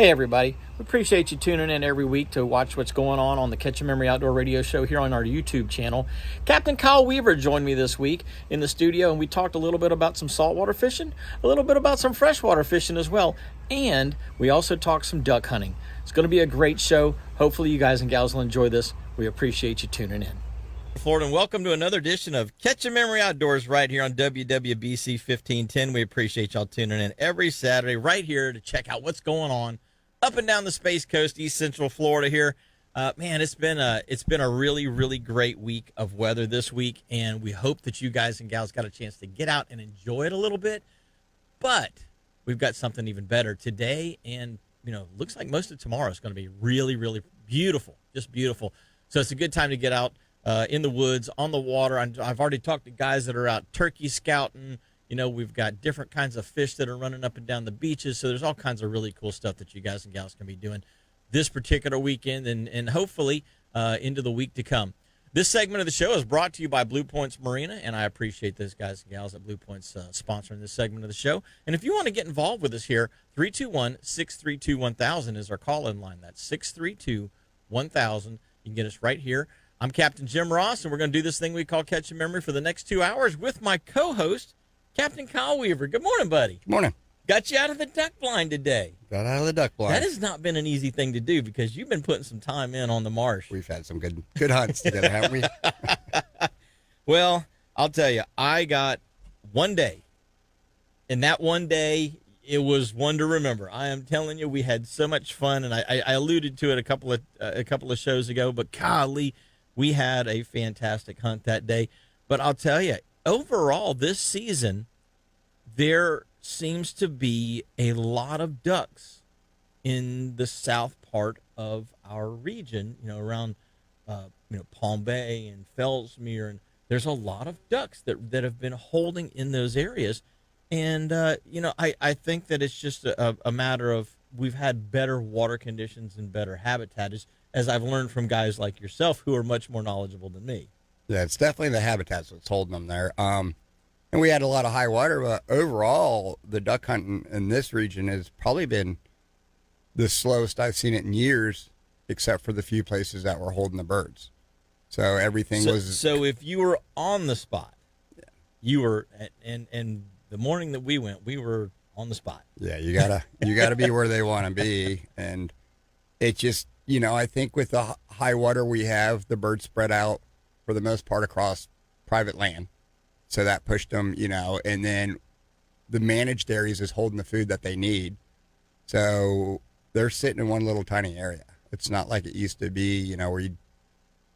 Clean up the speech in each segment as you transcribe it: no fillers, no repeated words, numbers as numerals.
Hey everybody, we appreciate you tuning in every week to watch what's going on the Catch a Memory Outdoor Radio Show here on our YouTube channel. Captain Kyle Weaver joined me this week in the studio, and we talked a little bit about some saltwater fishing, a little bit about some freshwater fishing as well, and we also talked some duck hunting. It's going to be a great show. Hopefully you guys and gals will enjoy this. We appreciate you tuning in. Florida, and welcome to another edition of Catch a Memory Outdoors right here on WWBC 1510. We appreciate y'all tuning in every Saturday right here to check out what's going on up and down the Space Coast, East Central Florida here. Man, it's been a really, really great week of weather this week, and we hope that you guys and gals got a chance to get out and enjoy it a little bit. But we've got something even better today, and looks like most of tomorrow is going to be really, really beautiful, just beautiful. So it's a good time to get out in the woods, on the water. I've already talked to guys that are out turkey scouting. We've got different kinds of fish that are running up and down the beaches. So there's all kinds of really cool stuff that you guys and gals can be doing this particular weekend and hopefully into the week to come. This segment of the show is brought to you by Blue Points Marina, and I appreciate those guys and gals at Blue Points sponsoring this segment of the show. And if you want to get involved with us here, 321-632-1000 is our call-in line. That's 632-1000. You can get us right here. I'm Captain Jim Ross, and we're going to do this thing we call Catch a Memory for the next 2 hours with my co-host, Captain Kyle Weaver. Good morning, buddy. Good morning. Got you out of the duck blind today. Got out of the duck blind. That has not been an easy thing to do because you've been putting some time in on the marsh. We've had some good hunts together, haven't we? Well, I'll tell you, I got one day. And that one day, it was one to remember. I am telling you, we had so much fun, and I alluded to it a couple of shows ago, but golly, we had a fantastic hunt that day. But I'll tell you, overall, this season, there seems to be a lot of ducks in the south part of our region, around Palm Bay and Fellsmere, and there's a lot of ducks that have been holding in those areas. And, I think that it's just a matter of we've had better water conditions and better habitat, as I've learned from guys like yourself who are much more knowledgeable than me. Yeah, it's definitely the habitats that's holding them there. And we had a lot of high water, but overall, the duck hunting in this region has probably been the slowest I've seen it in years, except for the few places that were holding the birds. So everything was... So if you were on the spot, you were, and the morning that we went, we were on the spot. Yeah, you gotta be where they want to be. And it just, I think with the high water we have, the birds spread out for the most part across private land. So that pushed them, and then the managed areas is holding the food that they need. So they're sitting in one little tiny area. It's not like it used to be, where you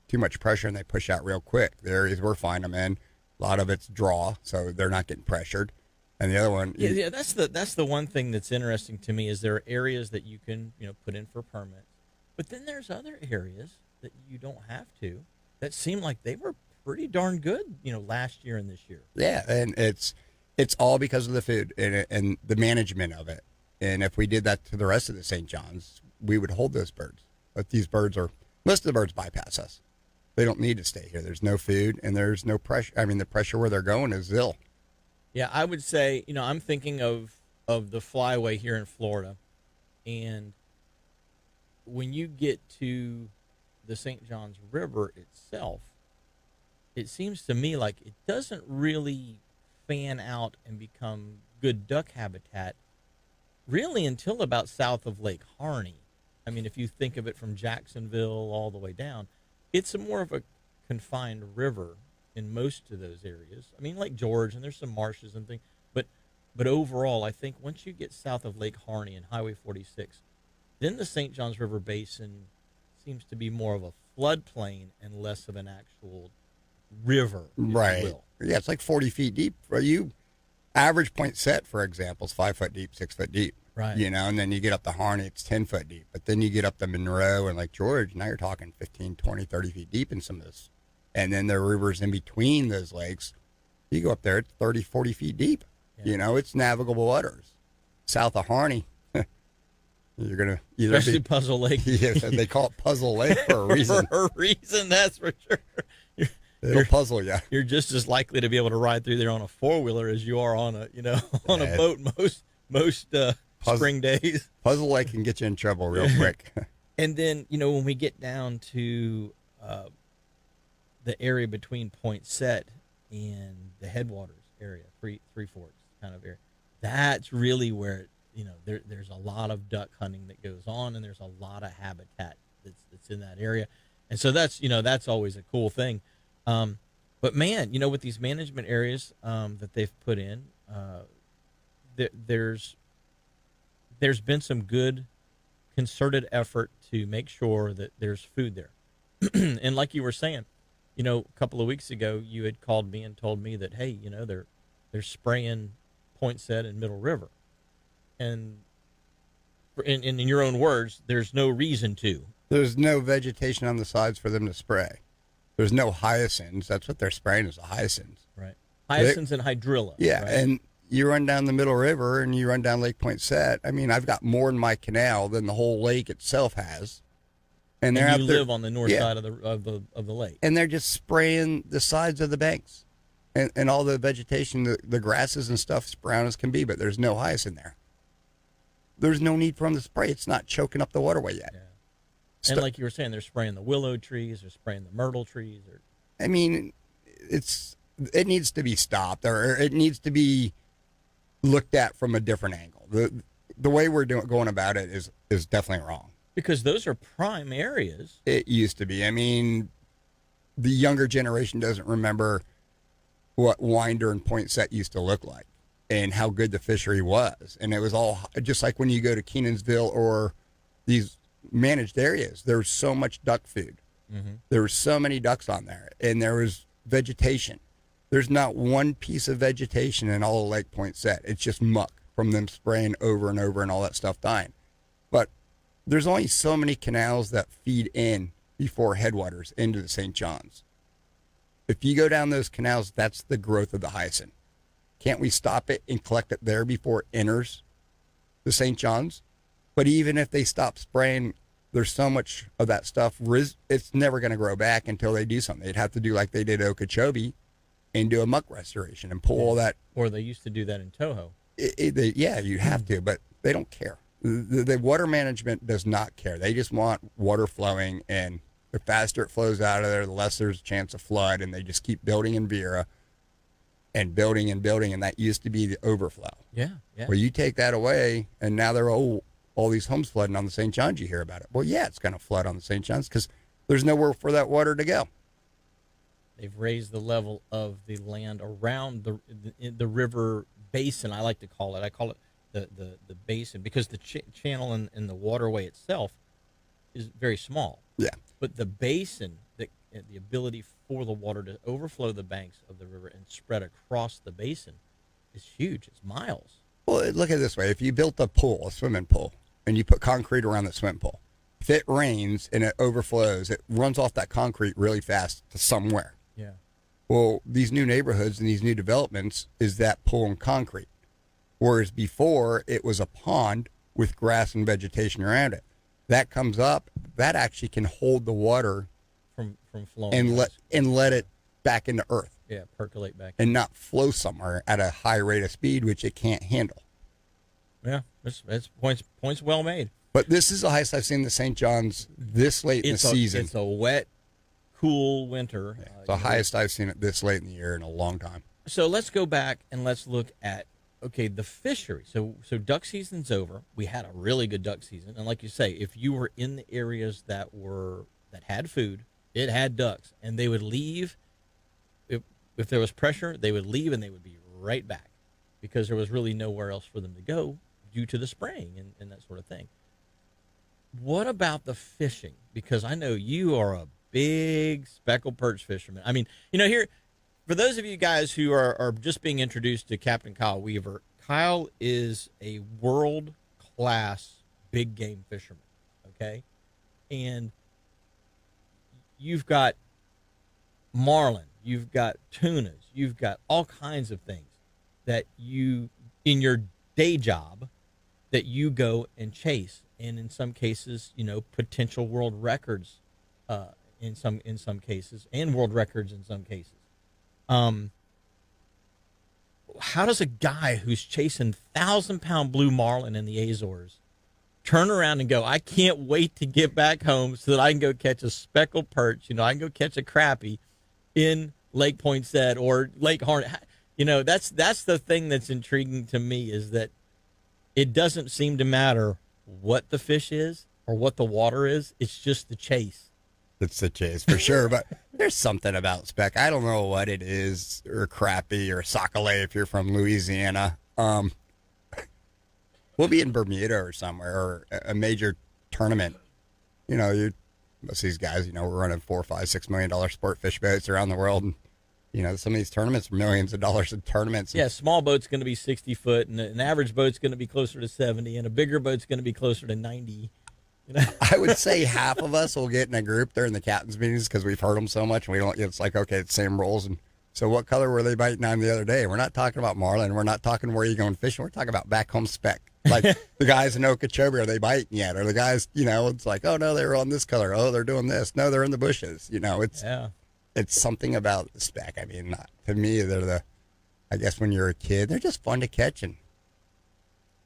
too much pressure and they push out real quick. The areas we're finding them in, a lot of it's draw, so they're not getting pressured. And the other one, yeah, that's the one thing that's interesting to me is there are areas that you can put in for permits, but then there's other areas that you don't have to that seem like they were pretty darn good, last year and this year. Yeah, and it's all because of the food and the management of it. And if we did that to the rest of the St. John's, we would hold those birds. But these birds most of the birds bypass us. They don't need to stay here. There's no food and there's no pressure. I mean, the pressure where they're going is ill. Yeah, I would say, I'm thinking of the flyway here in Florida, and when you get to the St. Johns River itself, it seems to me like it doesn't really fan out and become good duck habitat really until about south of Lake Harney. I mean, if you think of it from Jacksonville all the way down, it's more of a confined river in most of those areas. I mean, Lake George, and there's some marshes and things, but overall, I think once you get south of Lake Harney and Highway 46, then the St. Johns River Basin seems to be more of a floodplain and less of an actual river, right? If you will. Yeah, it's like 40 feet deep. You average point set, for example, is 5 foot deep, 6 foot deep. Right. And then you get up to Harney, it's 10 foot deep. But then you get up to Monroe and Lake George, now you're talking 15, 20, 30 feet deep in some of this. And then there are rivers in between those lakes. You go up there, it's 30, 40 feet deep. Yeah. It's navigable waters. South of Harney, you're going to either Especially Puzzle Lake. Yeah, they call it Puzzle Lake for a reason. For a reason, that's for sure. It'll puzzle you. You're just as likely to be able to ride through there on a four-wheeler as you are on a, on a boat most spring days. Puzzle Lake can get you in trouble real quick. And then, when we get down to the area between Point Set and the headwaters area, Three Forks kind of area, that's really where, there's a lot of duck hunting that goes on, and there's a lot of habitat that's in that area. And so that's always a cool thing. But man, with these management areas that they've put in, there's been some good concerted effort to make sure that there's food there. And like you were saying, a couple of weeks ago, you had called me and told me that, hey, they're spraying Point Set and Middle River. And in your own words, there's no reason to. There's no vegetation on the sides for them to spray. There's no hyacinths. That's what they're spraying, is the hyacinths. Right. Hyacinths and hydrilla. Yeah, right? And you run down the Middle River and you run down Lake Point Set. I mean, I've got more in my canal than the whole lake itself has. And they're you out there, live on the north side of the lake. And they're just spraying the sides of the banks. And all the vegetation, the grasses and stuff's brown as can be, but there's no hyacinth there. There's no need for them to spray. It's not choking up the waterway yet. Yeah. And like you were saying, they're spraying the willow trees, they're spraying the myrtle trees. I mean, it needs to be stopped, or it needs to be looked at from a different angle. The way we're going about it is definitely wrong. Because those are prime areas. It used to be. I mean, the younger generation doesn't remember what Winder and Point Set used to look like and how good the fishery was. And it was all just like when you go to Kenansville or these managed areas, there was so much duck food. Mm-hmm. There were so many ducks on there, and there was vegetation. There's not one piece of vegetation in all of Lake Point Set. It's just muck from them spraying over and over and all that stuff dying. But there's only so many canals that feed in before headwaters into the St. John's. If you go down those canals, that's the growth of the hyacinth. Can't we stop it and collect it there before it enters the St. John's? But even if they stop spraying, there's so much of that stuff, it's never going to grow back until they do something. They'd have to do like they did Okeechobee and do a muck restoration and pull all that. Or they used to do that in Toho. Yeah, you have to, but they don't care. The water management does not care. They just want water flowing, and the faster it flows out of there, the less there's a chance of flood, and they just keep building in Vera and building and building, and that used to be the overflow. Yeah. Where you take that away, and now they're all these homes flooding on the St. John's. You hear about it. Well, yeah, it's going to flood on the St. John's because there's nowhere for that water to go. They've raised the level of the land around the river basin. I like to call it. I call it the basin because the channel and the waterway itself is very small. Yeah. But the basin, the ability for the water to overflow the banks of the river and spread across the basin is huge. It's miles. Well, look at it this way. If you built a swimming pool, and you put concrete around the swimming pool, if it rains and it overflows, it runs off that concrete really fast to somewhere. Yeah. Well, these new neighborhoods and these new developments is that pool and concrete. Whereas before, it was a pond with grass and vegetation around it. That comes up, that actually can hold the water from flowing and let it back into earth. Yeah, percolate back. And not flow somewhere at a high rate of speed, which it can't handle. Yeah, it's points well made. But this is the highest I've seen the St. John's this late in the season. It's a wet, cool winter. Yeah, it's the highest I've seen it this late in the year in a long time. So let's go back and let's look at, the fishery. So duck season's over. We had a really good duck season. And like you say, if you were in the areas that had food, it had ducks, and they would leave. If there was pressure, they would leave and they would be right back because there was really nowhere else for them to go due to the spraying and that sort of thing. What about the fishing? Because I know you are a big speckled perch fisherman. I mean, here, for those of you guys who are just being introduced to Captain Kyle Weaver, Kyle is a world-class big game fisherman, okay? And you've got marlin, you've got tunas, you've got all kinds of things that you, in your day job, that you go and chase. And in some cases, potential world records in some cases, and world records in some cases. how does a guy who's chasing 1,000-pound blue marlin in the Azores turn around and go, I can't wait to get back home so that I can go catch a speckled perch, I can go catch a crappie in Lake Poinsett or Lake Hornet. That's the thing that's intriguing to me, is that it doesn't seem to matter what the fish is or what the water is. It's just the chase. It's the chase for sure, but there's something about speck. I don't know what it is, or crappie or sockeye if you're from Louisiana. We'll be in Bermuda or somewhere, or a major tournament. Most of these guys, we're running $4, $5, $6 million sport fish boats around the world, and some of these tournaments are millions of dollars in tournaments. Yeah, small boat's going to be 60 foot, and an average boat's going to be closer to 70, and a bigger boat's going to be closer to 90. I would say half of us will get in a group during the captain's meetings because we've heard them so much, and we don't. It's like, okay, it's same rules. And so, what color were they biting on the other day? We're not talking about marlin. We're not talking where you going fishing. We're talking about back home speck. Like the guys in Okeechobee, are they biting yet? Or the guys, it's like, oh no, they were on this color. Oh, they're doing this. No, they're in the bushes. It's something about the speck. I mean, to me, I guess when you're a kid, they're just fun to catch and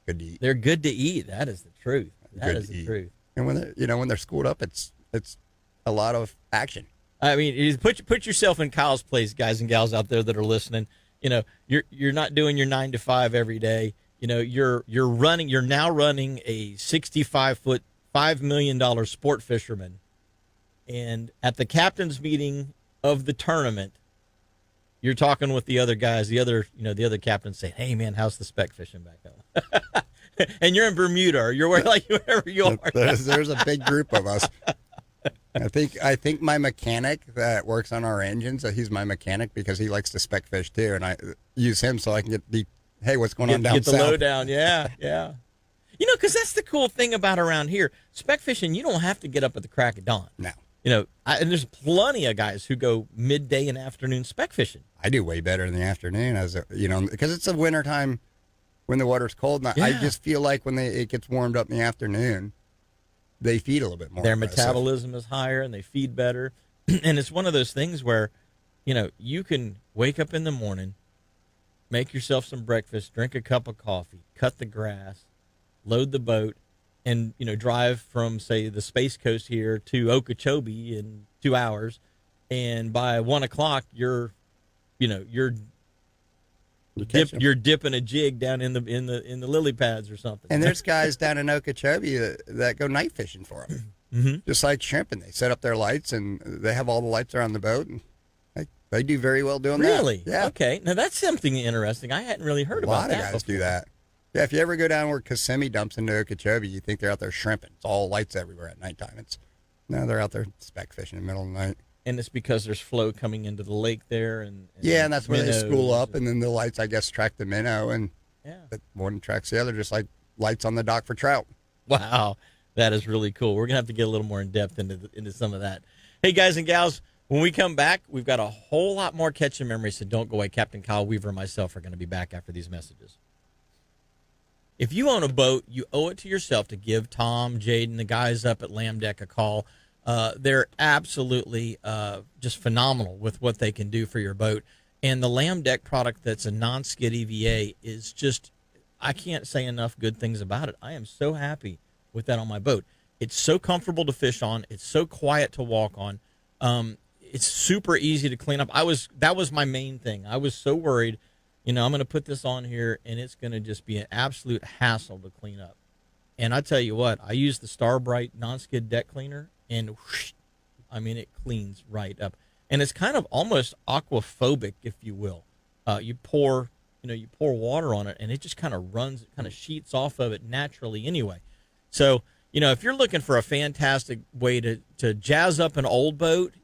good to eat. They're good to eat. That is the truth. That is the truth. And when they're schooled up, it's a lot of action. I mean, put yourself in Kyle's place, guys and gals out there that are listening. You're not doing your 9 to 5 every day. You're now running a 65-foot, $5 million sport fisherman, and at the captain's meeting of the tournament, you're talking with the other guys, the other captains, saying, "Hey man, how's the speck fishing back home?" And you're in Bermuda, or you're wherever you are. There's a big group of us. I think my mechanic that works on our engines, he's my mechanic because he likes to spec fish too, and I use him so I can hey, what's going on down south? Get the lowdown, yeah. Because that's the cool thing about around here. Spec fishing, you don't have to get up at the crack of dawn. No. And there's plenty of guys who go midday and afternoon spec fishing. I do way better in the afternoon, because it's a wintertime when the water's cold. And I just feel like when it gets warmed up in the afternoon, they feed a little bit more. Their metabolism is higher and they feed better. And it's one of those things where, you can wake up in the morning, make yourself some breakfast, drink a cup of coffee, cut the grass, load the boat, and drive from, say, the Space Coast here to Okeechobee in 2 hours, and by 1 o'clock you're dipping a jig down in the lily pads or something. And there's guys down in Okeechobee that go night fishing for them, just like shrimping. They set up their lights and they have all the lights around the boat, and they do very well doing that. Really? Yeah. Okay. Now that's something interesting. I hadn't really heard about that. A lot of guys do that. Yeah, if you ever go down where Kissimmee dumps into Okeechobee, you think they're out there shrimping. It's all lights everywhere at nighttime. No, they're out there spec fishing in the middle of the night. And it's because there's flow coming into the lake there. And that's where they school up, and then the lights, I guess, track the minnow, and one tracks the other, just like lights on the dock for trout. Wow, that is really cool. We're going to have to get a little more in-depth into some of that. Hey, guys and gals, when we come back, we've got a whole lot more catching memories, so don't go away. Captain Kyle Weaver and myself are going to be back after these messages. If you own a boat, you owe it to yourself to give Tom, Jaden, the guys up at Lamb Deck a call. They're absolutely just phenomenal with what they can do for your boat. And the Lamb Deck product that's a non-skid EVA is just, I can't say enough good things about it. I am so happy with that on my boat. It's so comfortable to fish on. It's so quiet to walk on. It's super easy to clean up. That was my main thing. I was so worried, I'm going to put this on here, and it's going to just be an absolute hassle to clean up. And I tell you what, I use the Starbright non-skid deck cleaner, and whoosh, it cleans right up. And it's kind of almost aquaphobic, if you will. You pour water on it, and it just kind of runs, kind of sheets off of it naturally anyway. So, if you're looking for a fantastic way to jazz up an old boat,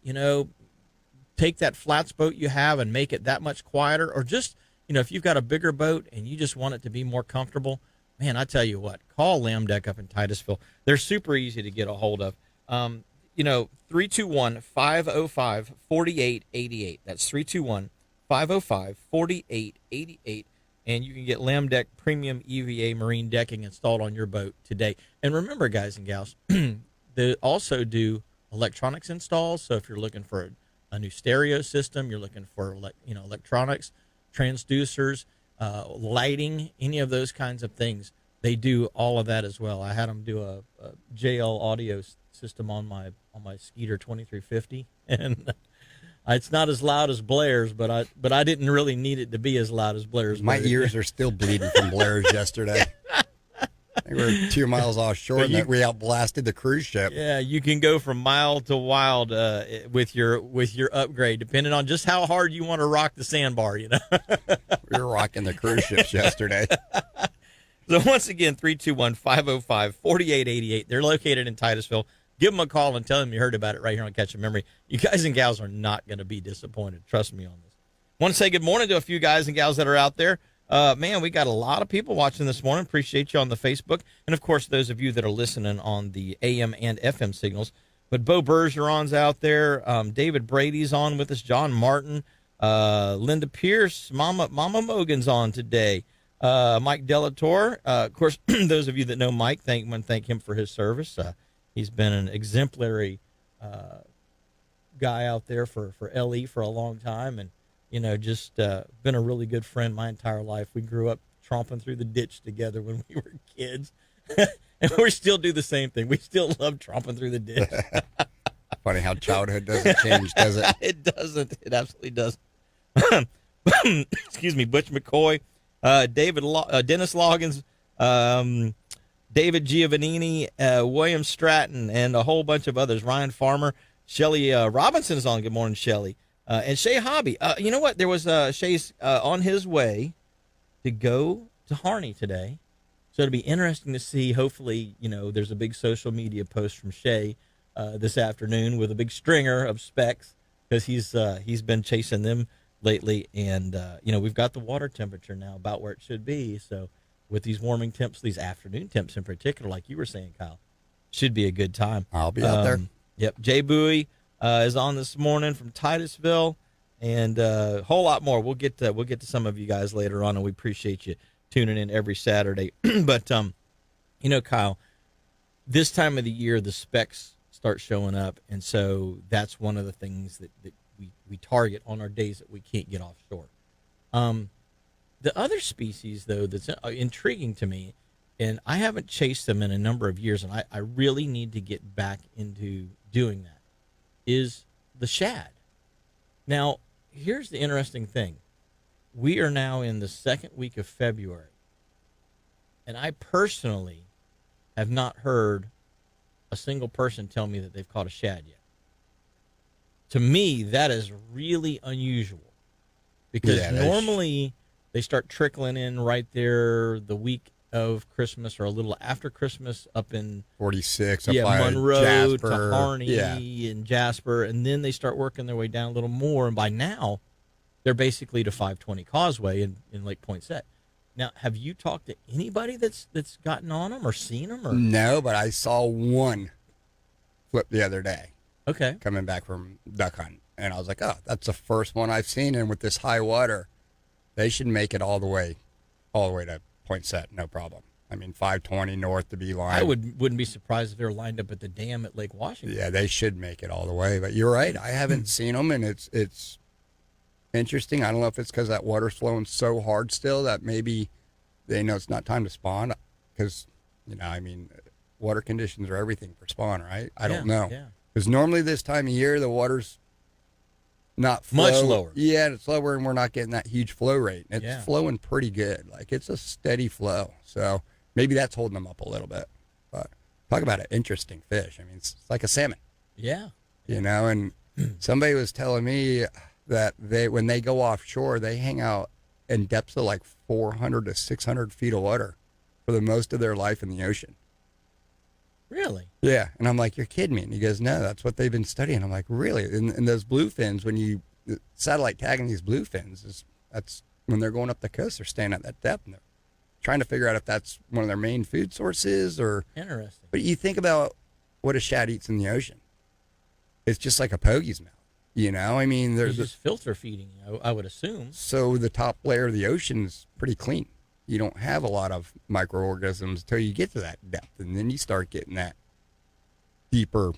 take that flats boat you have and make it that much quieter, or just, if you've got a bigger boat and you just want it to be more comfortable, man, I tell you what, call Lamb Deck up in Titusville. They're super easy to get a hold of. 321-505-4888. That's 321-505-4888. And you can get Lamb Deck Premium EVA marine decking installed on your boat today. And remember, guys and gals, they also do electronics installs. So if you're looking for a new stereo system, you're looking for electronics, transducers, lighting, any of those kinds of things. They do all of that as well. I had them do a JL audio system on my Skeeter 2350, and it's not as loud as Blair's, but I didn't really need it to be as loud as Blair's. My ears are still bleeding from Blair's yesterday. We were 2 miles offshore, and we outblasted the cruise ship. Yeah, you can go from mild to wild with your upgrade, depending on just how hard you want to rock the sandbar. You know, we were rocking the cruise ships yesterday. So once again, 321-505-4888. They're located in Titusville. Give them a call and tell them you heard about it right here on Catch a Memory. You guys and gals are not going to be disappointed. Trust me on this. Want to say good morning to a few guys and gals that are out there. Man, we got a lot of people watching this morning. Appreciate you on the Facebook. And, of course, those of you that are listening on the AM and FM signals. But Bo Bergeron's out there. David Brady's on with us. John Martin. Linda Pierce. Mama Mogan's on today. Mike Delator. Of course, those of you that know Mike, thank him for his service. He's been an exemplary guy out there for LE for a long time. And, you know, just been a really good friend my entire life. We grew up tromping through the ditch together when we were kids. And we still do the same thing. We still love tromping through the ditch. Funny how childhood doesn't change, does it? It doesn't. It absolutely doesn't. Excuse me, Butch McCoy, Dennis Loggins, David Giovannini, William Stratton, and a whole bunch of others. Ryan Farmer, Shelly Robinson's on. Good morning, Shelly. And Shay Hobby. You know what? There was Shay's on his way to go to Harney today. So it'll be interesting to see. Hopefully, you know, there's a big social media post from Shay this afternoon with a big stringer of specs because he's been chasing them lately. And, you know, we've got the water temperature now about where it should be. So with these warming temps, these afternoon temps in particular, like you were saying, Kyle, should be a good time. I'll be out there. Yep. Jay Bowie is on this morning from Titusville, and a whole lot more. We'll get to some of you guys later on, and we appreciate you tuning in every Saturday. But you know, Kyle, this time of the year the specs start showing up, and so that's one of the things that we target on our days that we can't get offshore. The other species, though, that's intriguing to me, and I haven't chased them in a number of years, and I really need to get back into doing that, is the shad. Now, here's the interesting thing. We are now in the second week of February, and I personally have not heard a single person tell me that they've caught a shad yet. To me, that is really unusual because normally they start trickling in right there the week of Christmas or a little after Christmas up in 46, Monroe Jasper, to Harney and Jasper, and then they start working their way down a little more, and by now they're basically to 520 Causeway in Lake Poinsett. Now, have you talked to anybody that's gotten on them or seen them? Or? No, but I saw one flip the other day. Okay. Coming back from duck hunt, and I was like, oh, that's the first one I've seen, and with this high water, they should make it all the way to Poinsett, no problem. I mean, 520 north to Beeline. I wouldn't be surprised if they're lined up at the dam at Lake Washington. Yeah, they should make it all the way. But you're right, I haven't seen them, and it's interesting. I don't know if it's because that water's flowing so hard still that maybe they know it's not time to spawn. Because, you know, I mean, water conditions are everything for spawn, right? I don't know. Yeah. Because normally this time of year, the water's not much lower. Yeah, it's lower, and we're not getting that huge flow rate. It's flowing pretty good. Like, it's a steady flow. So maybe that's holding them up a little bit. But talk about an interesting fish. I mean, it's like a salmon. Yeah. You know, and somebody was telling me that when they go offshore, they hang out in depths of like 400 to 600 feet of water for the most of their life in the ocean. Really? Yeah. And I'm like, you're kidding me. And he goes, no, that's what they've been studying. I'm like, really? And those bluefins, when you satellite tagging these bluefins, that's when they're going up the coast, they're staying at that depth. And they're trying to figure out if that's one of their main food sources or. Interesting. But you think about what a shad eats in the ocean. It's just like a pogey's mouth. You know, I mean, they're just filter feeding, I would assume. So the top layer of the ocean is pretty clean. You don't have a lot of microorganisms until you get to that depth, and then you start getting that deeper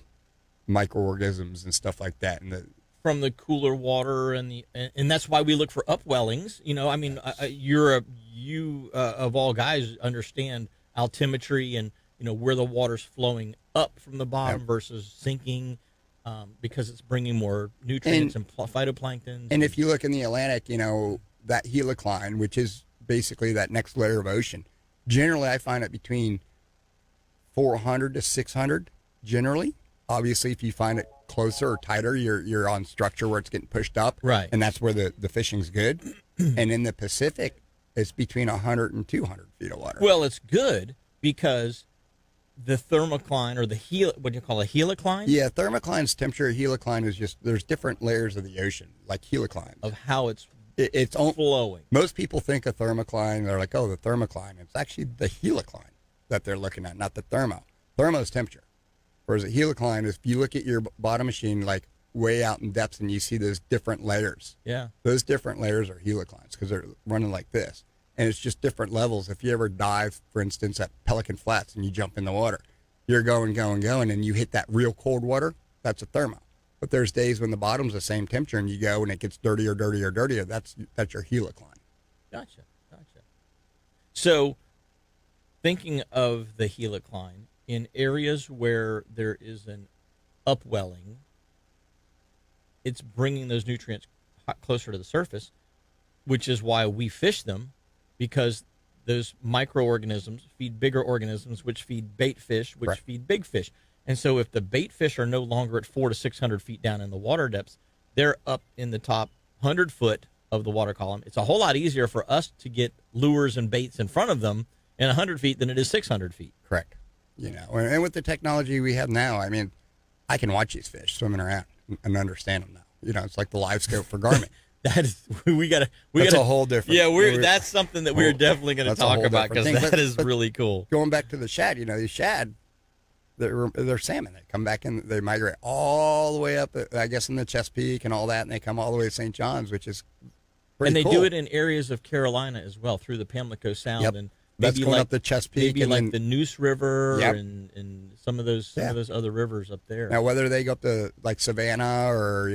microorganisms and stuff like that. And the from the cooler water and that's why we look for upwellings. I mean, you of all guys understand altimetry and where the water's flowing up from the bottom versus sinking, because it's bringing more nutrients and phytoplankton. And if you look in the Atlantic, that helicline, which is basically that next layer of ocean, generally I find it between 400 to 600. Generally, obviously, if you find it closer or tighter, you're on structure where it's getting pushed up, right? And that's where the fishing's good. And in the Pacific, it's between 100 and 200 feet of water. Well, it's good because the thermocline or what do you call a helicline? Yeah, thermocline's temperature. Helicline is just, there's different layers of the ocean, like heliclines. Of how it's flowing. Most people think of thermocline, they're like, oh, the thermocline. It's actually the helicline that they're looking at, not the thermo. Thermo is temperature. Whereas a helicline is, if you look at your bottom machine, like way out in depths, and you see those different layers. Yeah. Those different layers are heliclines because they're running like this. And it's just different levels. If you ever dive, for instance, at Pelican Flats and you jump in the water, you're going, and you hit that real cold water, that's a thermo. But there's days when the bottom's the same temperature and you go and it gets dirtier. That's your helicline. Gotcha. So, thinking of the helicline, in areas where there is an upwelling, it's bringing those nutrients closer to the surface, which is why we fish them, because those microorganisms feed bigger organisms, which feed bait fish, which feed big fish. And so if the bait fish are no longer at 400 to 600 feet down in the water depths, they're up in the top 100 foot of the water column. It's a whole lot easier for us to get lures and baits in front of them in 100 feet than it is 600 feet. Correct. And with the technology we have now, I mean, I can watch these fish swimming around and understand them now. It's like the live scope for Garmin. That's a whole different. Yeah, that's something that we're definitely going to talk about, because that is really cool. Going back to the shad, these shad, they're salmon. They come back and they migrate all the way up, I guess, in the Chesapeake and all that, and they come all the way to St. John's, which is pretty cool. And they do it in areas of Carolina as well, through the Pamlico Sound, and that's going up the Chesapeake, maybe and like the Neuse River, Yep. and some of those other rivers up there. Now, whether they go up to like Savannah or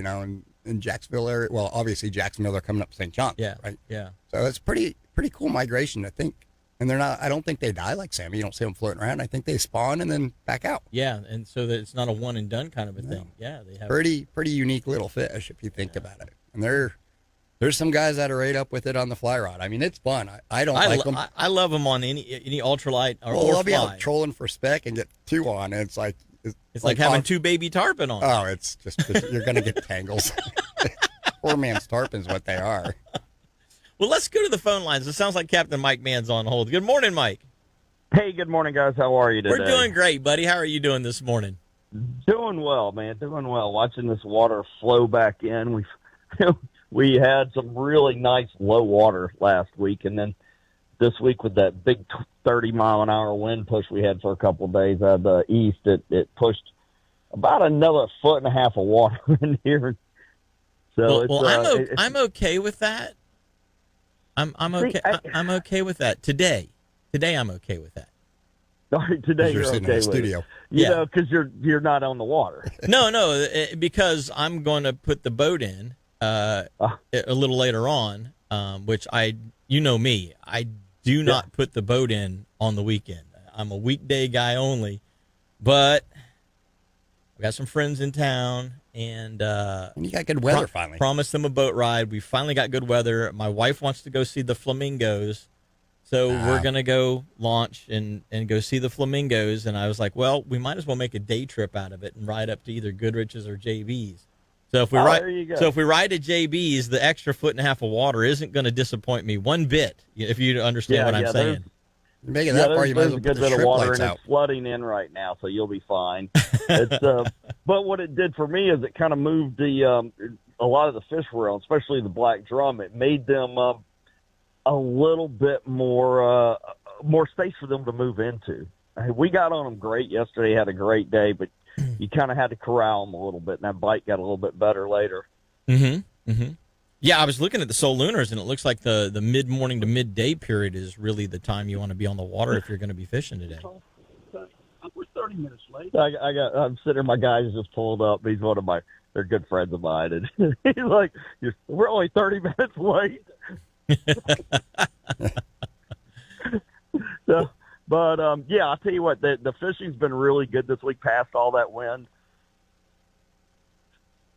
in Jacksonville area, well, obviously Jacksonville, they're coming up to St. John's, right? Yeah. So it's pretty cool migration, I think. And they're not. I don't think they die like salmon. You don't see them floating around. I think they spawn and then back out. Yeah, and so that it's not a one and done kind of a thing. Yeah, they have pretty unique little fish if you think about it. And there's some guys that are right up with it on the fly rod. I mean, it's fun. I don't like them. I love them on any ultralight or I'll fly. be out trolling for speck and get two on, and it's like it's like having two baby tarpon on. Oh, it's just you're gonna get tangles. Poor man's tarpon's what they are. Well, let's go to the phone lines. It sounds like Captain Mike Mann's on hold. Good morning, Mike. Hey, good morning, guys. How are you today? We're doing great, buddy. How are you doing this morning? Doing well, man. Doing well. Watching this water flow back in. We had some really nice low water last week, and then this week with that big 30-mile-an-hour wind push we had for a couple of days out of the east, it pushed about another 1.5 feet of water in here. So I'm okay with that. I'm okay. I'm okay with that today. Today I'm okay with that. All right, today you're sitting okay in the with studio. it. Because you're not on the water. No, because I'm going to put the boat in a little later on, which me, I do not put the boat in on the weekend. I'm a weekday guy only, but we got some friends in town. And you got good weather finally. Promised them a boat ride. We finally got good weather. My wife wants to go see the flamingos, so we're gonna go launch and go see the flamingos. And I was like, well, we might as well make a day trip out of it and ride up to either Goodrich's or JB's. So if we ride to JB's, the extra 1.5 feet of water isn't going to disappoint me one bit. If you understand what I'm saying. You're making that far, you might as well put the shrimp lights out. It's flooding in right now, so you'll be fine. But what it did for me is it kind of moved a lot of the fish we're on, especially the black drum. It made them a little bit more space for them to move into. We got on them great yesterday, had a great day, but you kind of had to corral them a little bit, and that bite got a little bit better later. Mm-hmm. Mm-hmm. Yeah, I was looking at the Soul Lunars, and it looks like the mid-morning to midday period is really the time you want to be on the water if you're going to be fishing today. We're 30 minutes late. I'm sitting there. My guy's just pulled up. He's one of my they're good friends of mine, and he's like, "We're only 30 minutes late." So, but yeah, I'll tell you what, the fishing's been really good this week past all that wind,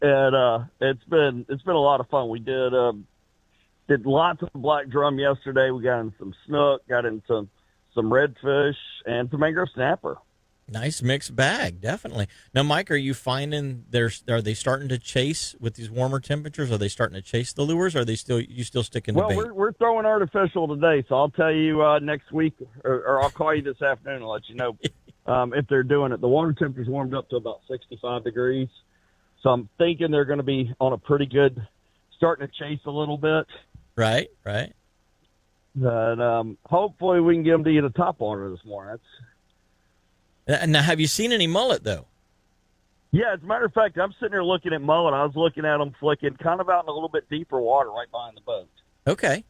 and it's been a lot of fun. We did lots of black drum yesterday. We got in some snook, got in some redfish, and some mangrove snapper. Nice mixed bag, definitely. Now, Mike, are you finding are they starting to chase with these warmer temperatures? Are they starting to chase the lures? Or are they still sticking to bait? Well, we're throwing artificial today, so I'll tell you next week, or I'll call you this afternoon and let you know if they're doing it. The water temperature's warmed up to about 65 degrees, so I'm thinking they're going to be on a pretty good, starting to chase a little bit. Right. And hopefully we can get them to eat a top water this morning. Now, have you seen any mullet, though? Yeah, as a matter of fact, I'm sitting here looking at mullet. I was looking at them flicking kind of out in a little bit deeper water right behind the boat. Okay.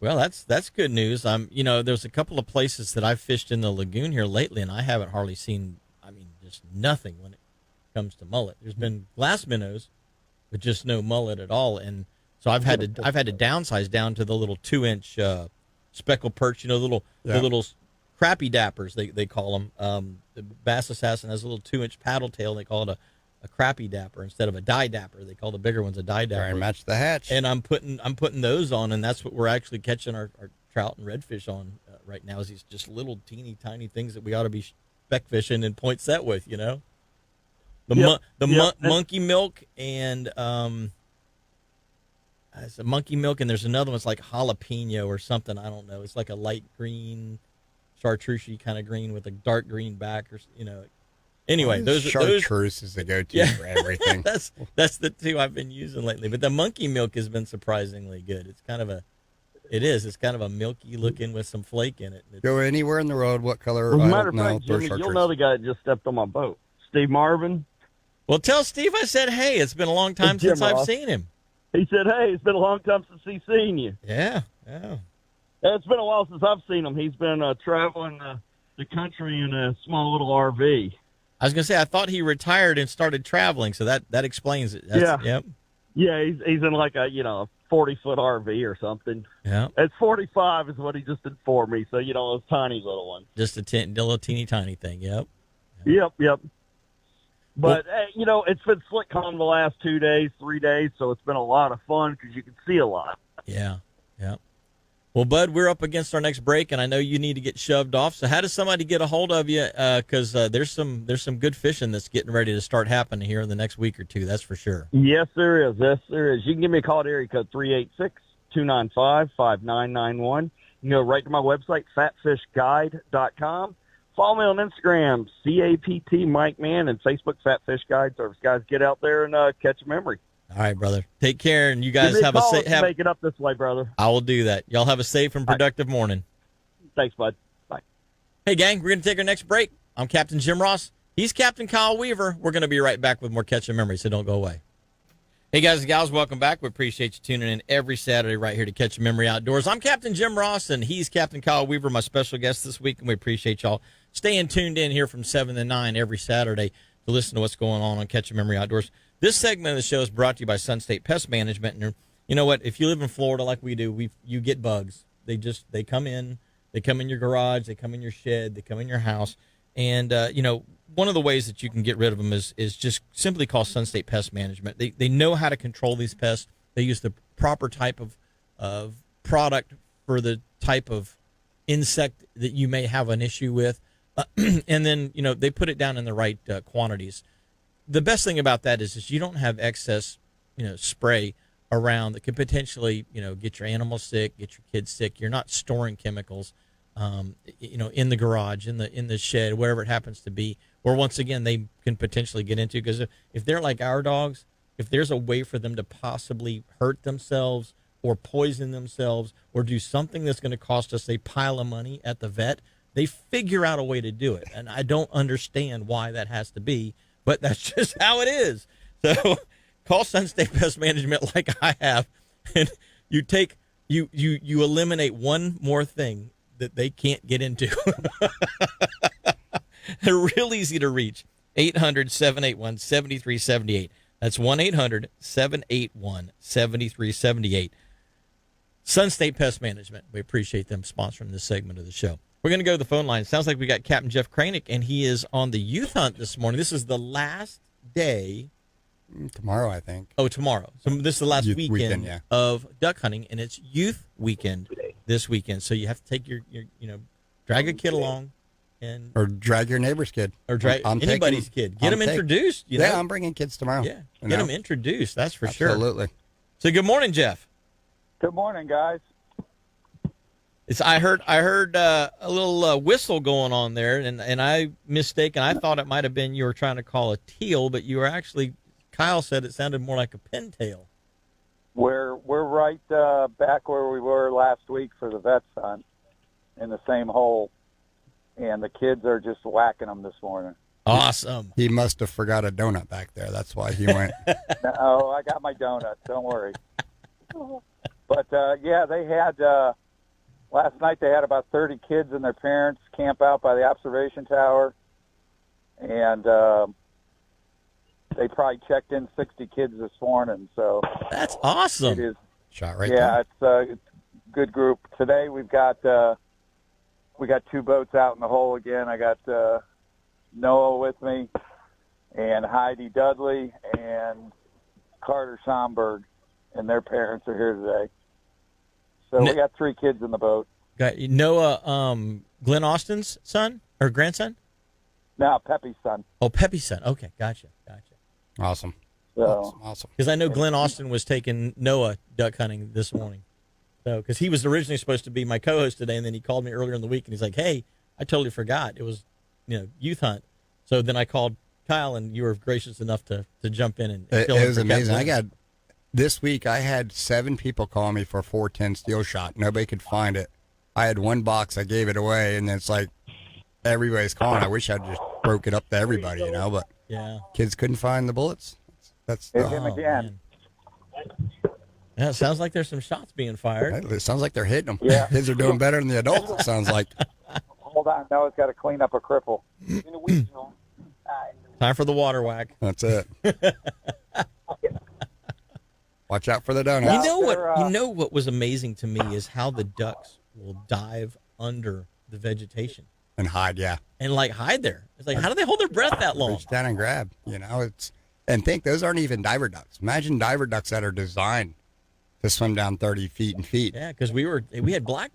Well, that's good news. There's a couple of places that I've fished in the lagoon here lately, and I haven't hardly seen, just nothing when it comes to mullet. There's been glass minnows, but just no mullet at all. And so I've had to downsize down to the little 2-inch speckled perch, the little crappie dappers, they call them. The Bass Assassin has a little 2-inch paddle tail. They call it a crappie dapper instead of a die dapper. They call the bigger ones a die dapper. Try and match the hatch. And I'm putting those on, and that's what we're actually catching our trout and redfish on right now. Is these just little teeny tiny things that we ought to be speck fishing and point set with, monkey milk and it's a monkey milk, and there's another one. It's like jalapeno or something. I don't know. It's like a light green, chartreuse kind of green with a dark green back, or Anyway, those chartreuse is the go-to for everything. that's the two I've been using lately. But the monkey milk has been surprisingly good. It's kind of a milky looking with some flake in it. Go anywhere in the world, what color? As a matter of fact, Jimmy, you'll know the guy that just stepped on my boat, Steve Marvin. Well, tell Steve I said, hey, it's been a long time since I've seen him. He said, hey, it's been a long time since he's seen you. Yeah. It's been a while since I've seen him. He's been traveling the country in a small little RV. I was going to say, I thought he retired and started traveling, so that explains it. Yep. Yeah, he's in like a 40-foot RV or something. Yeah. It's 45 is what he just informed me, so, those tiny little ones. Just a little teeny tiny thing, yep. Yep. But, it's been slick calm the last 2 days, 3 days, so it's been a lot of fun because you can see a lot. Yeah. Well, Bud, we're up against our next break, and I know you need to get shoved off. So how does somebody get a hold of you? Because there's some good fishing that's getting ready to start happening here in the next week or two, that's for sure. Yes, there is. You can give me a call at area code 386-295-5991. You can go right to my website, fatfishguide.com. Follow me on Instagram, CAPT Mike Mann, and Facebook, Fat Fish Guide Service. Guys, get out there and catch a memory. All right, brother. Take care, and you guys have a safe. Make it up this way, brother. I will do that. Y'all have a safe and productive morning. Thanks, bud. Bye. Hey, gang, we're going to take our next break. I'm Captain Jim Ross. He's Captain Kyle Weaver. We're going to be right back with more Catching Memories, so don't go away. Hey, guys and gals, welcome back. We appreciate you tuning in every Saturday right here to Catch Memory Outdoors. I'm Captain Jim Ross, and he's Captain Kyle Weaver, my special guest this week, and we appreciate y'all staying tuned in here from 7 to 9 every Saturday to listen to what's going on Catch Memory Outdoors. This segment of the show is brought to you by Sun State Pest Management. And you know what? If you live in Florida like we do, you get bugs. They come in your garage, they come in your shed, they come in your house. And, one of the ways that you can get rid of them is just simply call Sun State Pest Management. They know how to control these pests. They use the proper type of product for the type of insect that you may have an issue with. And then, they put it down in the right quantities. The best thing about that is you don't have excess, spray around that could potentially, get your animals sick, get your kids sick. You're not storing chemicals, in the garage, in the shed, wherever it happens to be, or once again, they can potentially get into, because if they're like our dogs, if there's a way for them to possibly hurt themselves or poison themselves or do something that's going to cost us a pile of money at the vet, they figure out a way to do it. And I don't understand why that has to be, but that's just how it is. So call Sun State Pest Management like I have, and you eliminate one more thing that they can't get into. They're real easy to reach. 1-800-781-7378. That's 1-800-781-7378. Sun State Pest Management. We appreciate them sponsoring this segment of the show. We're going to go to the phone line. Sounds like we got Captain Jeff Kranick, and he is on the youth hunt this morning. This is the last day. Tomorrow, I think. Oh, tomorrow. So this is the last weekend yeah. of duck hunting, and it's youth weekend this weekend. So you have to take your drag a kid along. Or drag your neighbor's kid. Or drag anybody's kid. Get them introduced. Yeah, I'm bringing kids tomorrow. Yeah, get them introduced. That's for sure. Absolutely. So good morning, Jeff. Good morning, guys. I heard a little whistle going on there, and I mistaken. I thought it might have been you were trying to call a teal, but you were actually. Kyle said it sounded more like a pintail. We're right back where we were last week for the vets hunt, in the same hole, and the kids are just whacking them this morning. Awesome. He must have forgot a donut back there. That's why he went. No, I got my donut. Don't worry. But yeah, they had last night. They had about 30 kids and their parents camp out by the observation tower, and they probably checked in 60 kids this morning. So that's awesome. It is. Shot right yeah, there. it's a good group. Today we got 2 boats out in the hole again. I got Noah with me, and Heidi Dudley, and Carter Somberg, and their parents are here today. So we got 3 kids in the boat. Got Noah, Glenn Austin's son or grandson? No, Pepe's son. Oh, Pepe's son. Okay, gotcha. Awesome. So awesome. Because I know Glenn Austin was taking Noah duck hunting this morning. So, because he was originally supposed to be my co-host today, and then he called me earlier in the week, and he's like, "Hey, I totally forgot. It was, youth hunt." So then I called Kyle, and you were gracious enough to jump in and fill in. It was amazing. This week I had 7 people call me for a 410 steel shot. Nobody could find it. I had 1 box. I gave it away, and it's like everybody's calling. I wish I'd just broke it up to everybody, but yeah, kids couldn't find the bullets. That's hit him again. Yeah, it sounds like there's some shots being fired. It sounds like they're hitting them. Yeah. Kids are doing better than the adults, it sounds like. Hold on. Noah's got to clean up a cripple. Time for the water whack. That's it. Watch out for the donuts. You know what was amazing to me is how the ducks will dive under the vegetation. And hide, yeah. And hide there. It's like, how do they hold their breath that long? Reach down and grab. And think those aren't even diver ducks. Imagine diver ducks that are designed to swim down 30 feet and feet. Yeah, because we had black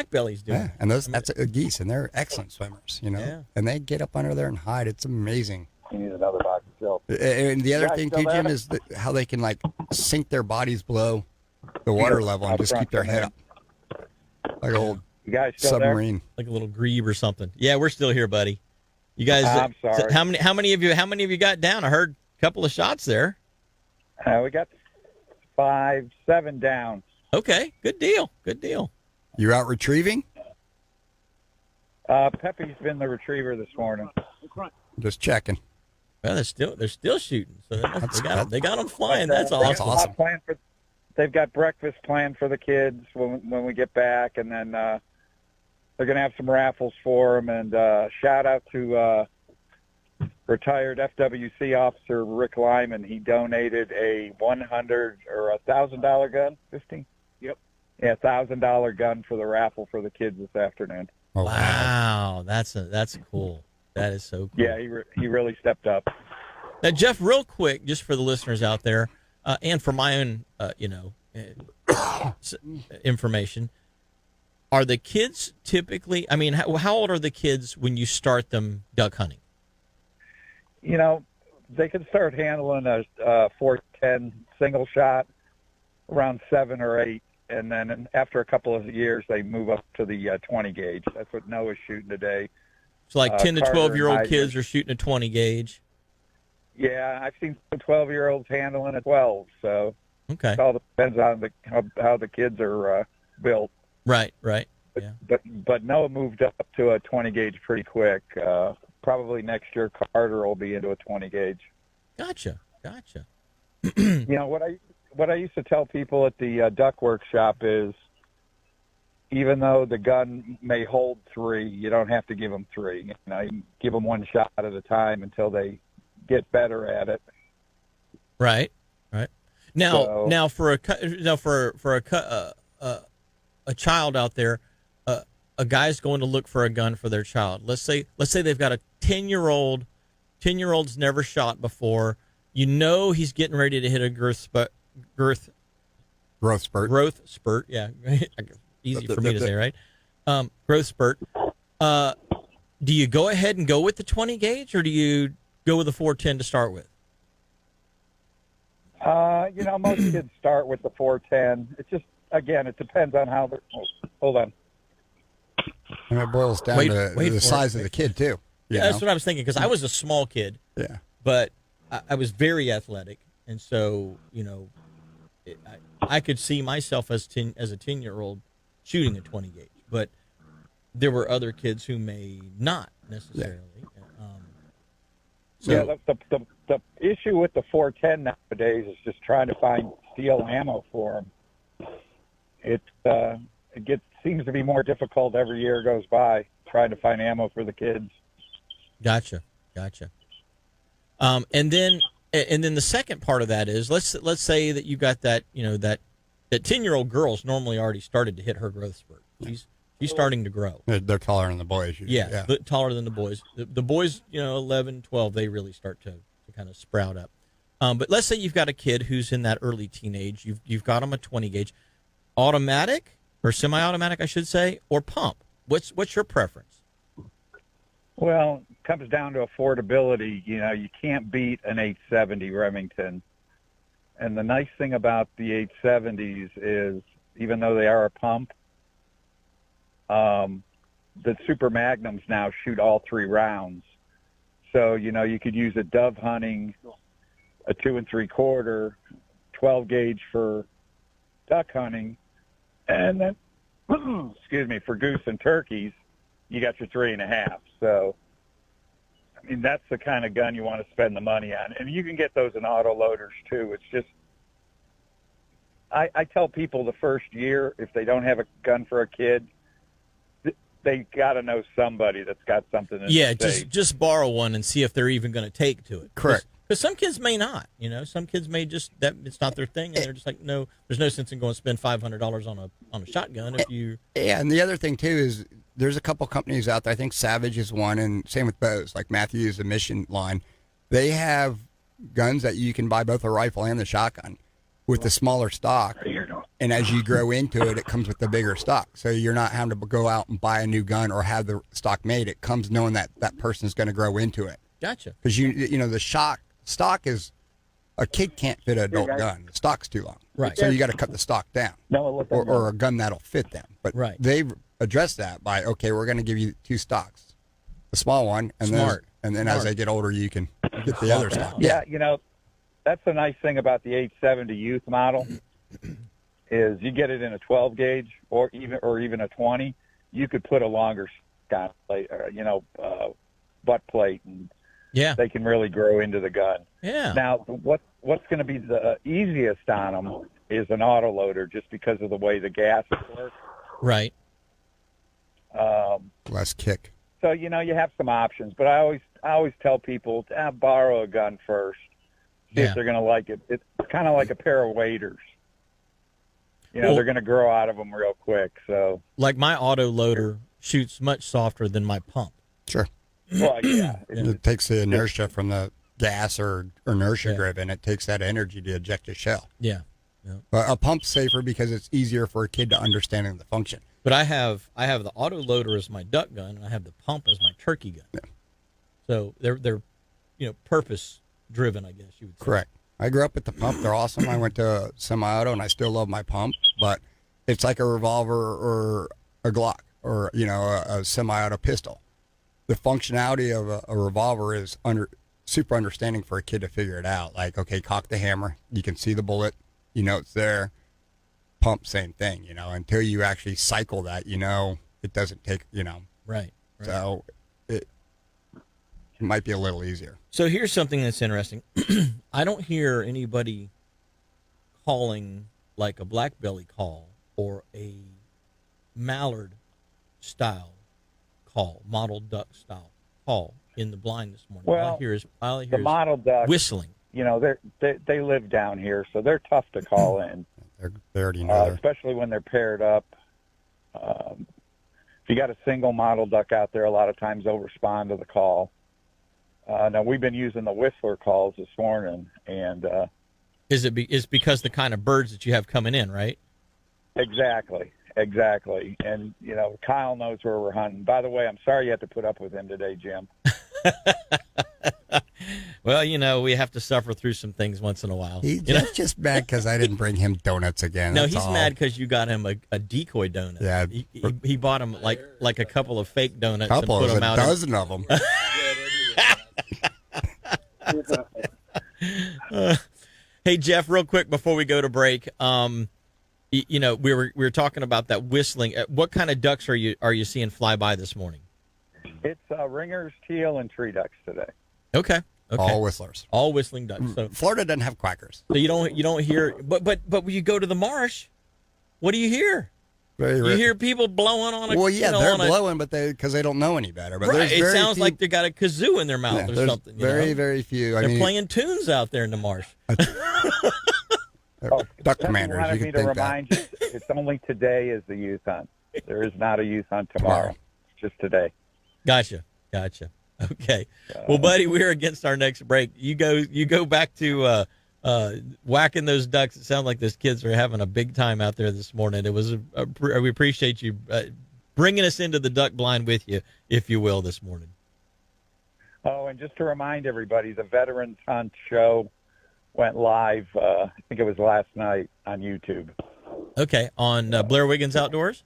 bellies doing it. And that's geese, and they're excellent swimmers, Yeah. And they get up under there and hide. It's amazing. You need another box of silk. And the other thing too, Jim, is how they can sink their bodies below the water level and just keep their head up, like an old You guys still submarine, like a little grebe or something. Yeah, we're still here, buddy. You guys, I'm sorry. How many of you got down? I heard a couple of shots there. We got 7 down. Okay, good deal. You out retrieving? Pepe's been the retriever this morning. Just checking. Well, they're still shooting, so they got them flying. That's awesome. They've got breakfast planned for the kids when we get back, and then they're going to have some raffles for them. And shout out to retired FWC officer Rick Lyman. He donated a $100 or $1,000 gun. 15. Yep. Yeah, $1,000 gun for the raffle for the kids this afternoon. Oh, wow, that's cool. That is so cool. Yeah, he really stepped up. Now, Jeff, real quick, just for the listeners out there, and for my own, information, are the kids typically? I mean, how old are the kids when you start them duck hunting? They can start handling a 410 single shot around 7 or 8, and then after a couple of years, they move up to the 20 gauge. That's what Noah's shooting today. So 10 to 12-year-old kids are shooting a 20 gauge. Yeah, I've seen some 12-year-olds handling a 12. So okay, it all depends on how the kids are built. Right. Yeah. But Noah moved up to a 20 gauge pretty quick. Probably next year, Carter will be into a 20 gauge. Gotcha. What I used to tell people at the duck workshop is, even though the gun may hold 3, you don't have to give them 3. You give them 1 shot at a time until they get better at it. Right. Now, So- now for a child out there, a guy's going to look for a gun for their child. Let's say they've got a 10-year-old. 10-year-old's never shot before. You know he's getting ready to hit a growth spurt. Yeah, easy for me to say, right? Growth spurt. Do you go ahead and go with the 20 gauge, or do you go with the 410 to start with? Most kids start with the 410. It just, again, it depends on how they're. Hold on. And it boils down to the size of the kid too. Yeah, that's what I was thinking, because I was a small kid. Yeah. But I was very athletic, and so I could see myself as a 10-year-old shooting a 20 gauge. But there were other kids who may not necessarily. The issue with the 410 nowadays is just trying to find steel ammo for them. It seems to be more difficult every year goes by, trying to find ammo for the kids. Gotcha. And then the second part of that is, let's say that you got that 10-year-old girl's normally already started to hit her growth spurt. She's starting to grow. They're taller than the boys. Yeah, taller than the boys. The boys, 11, 12, they really start to kind of sprout up. But let's say you've got a kid who's in that early teenage. You've got them a 20 gauge, automatic or semi-automatic, I should say, or pump. What's your preference? Well, it comes down to affordability. You can't beat an 870 Remington. And the nice thing about the 870s is, even though they are a pump, the Super Magnums now shoot all 3 rounds. So, you could use a dove hunting, a 2 3/4, 12 gauge for duck hunting, and then, for goose and turkeys, you got your 3.5. So, that's the kind of gun you want to spend the money on. And you can get those in auto loaders too. It's just, I tell people the first year, if they don't have a gun for a kid, they got to know somebody that's got something. Just borrow one and see if they're even going to take to it. Correct. Because some kids may not. Some kids may just that it's not their thing, and they're just like, no, there's no sense in going to spend $500 on a shotgun if you. Yeah, and the other thing too is there's a couple companies out there. I think Savage is one, and same with bows. Like Matthews, the Mission line, they have guns that you can buy both a rifle and the shotgun with the smaller stock. And as you grow into it, it comes with the bigger stock. So you're not having to go out and buy a new gun or have the stock made. It comes knowing that that person's going to grow into it. Gotcha. Because the stock is, a kid can't fit an adult gun. The stock's too long. Right. So you got to cut the stock down. Or a gun that'll fit them. But they've addressed that by, okay, we're going to give you 2 stocks. The small one, and then as they get older, you can get the other stock. Yeah, that's the nice thing about the 870 youth model is you get it in a 12 gauge or even a 20. You could put a longer Scott plate, butt plate, and they can really grow into the gun. Yeah. Now, what's going to be the easiest on them is an auto loader, just because of the way the gases work. Right. Less kick. So you have some options, but I always tell people to borrow a gun first. See if they're going to like it. It's kind of like a pair of waders. They're going to grow out of them real quick. So, like my auto loader shoots much softer than my pump. Sure. Well, yeah. It takes the inertia from the gas or inertia driven. It takes that energy to eject a shell. Yeah. But a pump's safer because it's easier for a kid to understand the function. But I have the auto loader as my duck gun, and I have the pump as my turkey gun. Yeah. So they're purpose driven, I guess you would say. Correct. I grew up with the pump. They're awesome. I went to semi-auto, and I still love my pump. But it's like a revolver or a Glock or a semi-auto pistol. The functionality of a revolver is super understanding for a kid to figure it out. Like, okay, cock the hammer. You can see the bullet. It's there. Pump, same thing. Until you actually cycle that, it doesn't take. Right. So it might be a little easier. So here's something that's interesting. I don't hear anybody calling like a black belly call or a mallard style call, mottled duck style call in the blind this morning. Well, all I hear is the mottle ducks, whistling. you know, they live down here, so they're tough to call in. They already know. Especially when they're paired up. If you got a single mottle duck out there, a lot of times they'll respond to the call. Now we've been using the whistler calls this morning, and Is because the kind of birds that you have coming in, right? exactly. And you know, Kyle knows where we're hunting. By the way, I'm sorry you had to put up with him today, Jim. Well, you know, we have to suffer through some things once in a while. He's just mad because I didn't bring him donuts again. No, That's he's all. mad because you got him a decoy donut. Yeah. He bought him like a couple of fake donuts Couple, and put them a out. dozen of them. Hey Jeff, real quick before we go to break, you know, we were talking about that whistling. What kind of ducks are you seeing fly by this morning? It's ringers, teal, and tree ducks today. Okay. All whistlers. All whistling ducks. So Florida doesn't have quackers. you don't hear, but when you go to the marsh, what do you hear? You hear people blowing on a. Well, yeah, you know, they're on blowing, but because they don't know any better. But right, there's it very sounds few, like they got a kazoo in their mouth or there's something. Very few. They're playing tunes out there in the marsh. Duck commanders. Wanted You me can to think remind you, it's only today is the youth hunt. There is not a youth hunt tomorrow. It's just today. Gotcha. Okay. Well, buddy, we're against our next break. You go back to whacking those ducks. It sounds like those kids are having a big time out there this morning. It was we appreciate you bringing us into the duck blind with you, if you will, this morning. Oh, and just to remind everybody, the Veterans Hunt show went live, I think it was last night on YouTube. Okay, on Blair Wiggins Outdoors?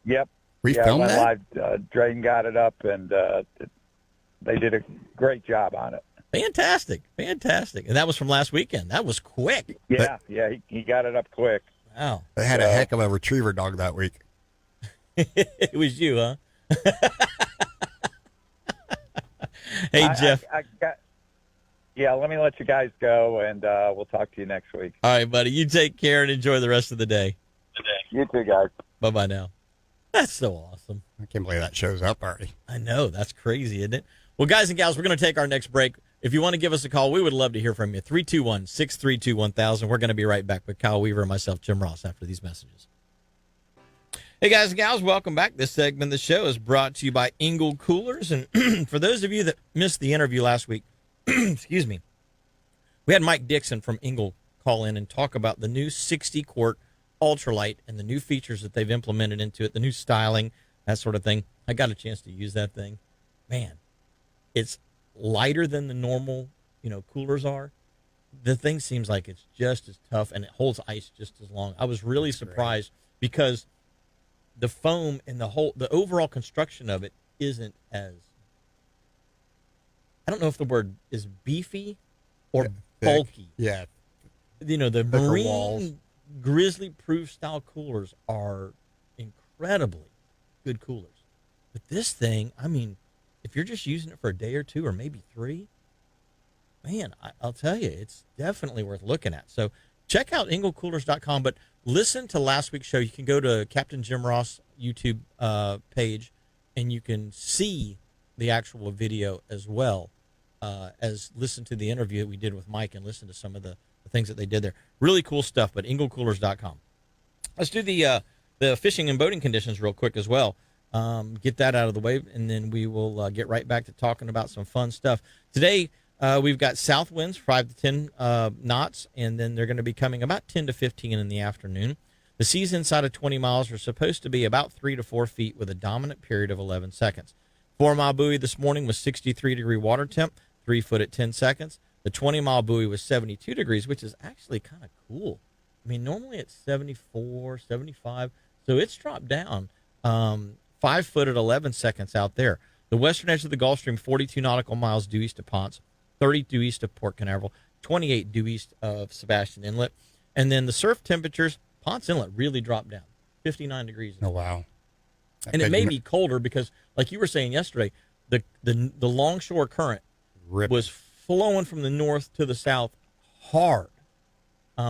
Yep. We it filmed went that? live. Drayton got it up, and they did a great job on it. Fantastic. And that was from last weekend. That was quick. Yeah, he got it up quick. Wow. They had a heck of a retriever dog that week. It was you, huh? Hey, Jeff. Let me let you guys go, and we'll talk to you next week. All right, buddy. You take care and enjoy the rest of the day. You too, guys. Bye-bye now. That's so awesome. I can't believe that shows up already. I know. That's crazy, isn't it? Well, guys and gals, we're going to take our next break. If you want to give us a call, we would love to hear from you. 321-632-1000. We're going to be right back with Kyle Weaver and myself, Jim Ross, after these messages. Hey, guys and gals, welcome back. This segment of the show is brought to you by Engel Coolers. And for those of you that missed the interview last week, excuse me, we had Mike Dixon from Engel call in and talk about the new 60-quart ultralight and the new features that they've implemented into it, the new styling, that sort of thing. I got a chance to use that thing. Man, it's lighter than the normal, coolers are. The thing seems like it's just as tough, and it holds ice just as long. I was really surprised because the foam and the overall construction of it isn't as, I don't know if the word is beefy or bulky. Yeah. The marine grizzly proof style coolers are incredibly good coolers. But this thing, I mean, if you're just using it for a day or two or maybe 3, man, I'll tell you, it's definitely worth looking at. So check out engelcoolers.com, but listen to last week's show. You can go to Captain Jim Ross YouTube page, and you can see the actual video as well as listen to the interview that we did with Mike and listen to some of the things that they did there. Really cool stuff, but engelcoolers.com. Let's do the fishing and boating conditions real quick as well. Get that out of the way, and then we will get right back to talking about some fun stuff. Today, we've got south winds, 5 to 10 knots, and then they're going to be coming about 10 to 15 in the afternoon. The seas inside of 20 miles are supposed to be about 3 to 4 feet with a dominant period of 11 seconds. 4-mile buoy this morning was 63-degree water temp, 3 foot at 10 seconds. The 20-mile buoy was 72 degrees, which is actually kind of cool. I mean, normally it's 74, 75, so it's dropped down 5 foot at 11 seconds out there. The western edge of the Gulf Stream, 42 nautical miles due east of Ponce, 30 due east of Port Canaveral, 28 due east of Sebastian Inlet. And then the surf temperatures, Ponce Inlet really dropped down, 59 degrees. Oh, wow. And it may be colder because, like you were saying yesterday, the longshore current was flowing from the north to the south hard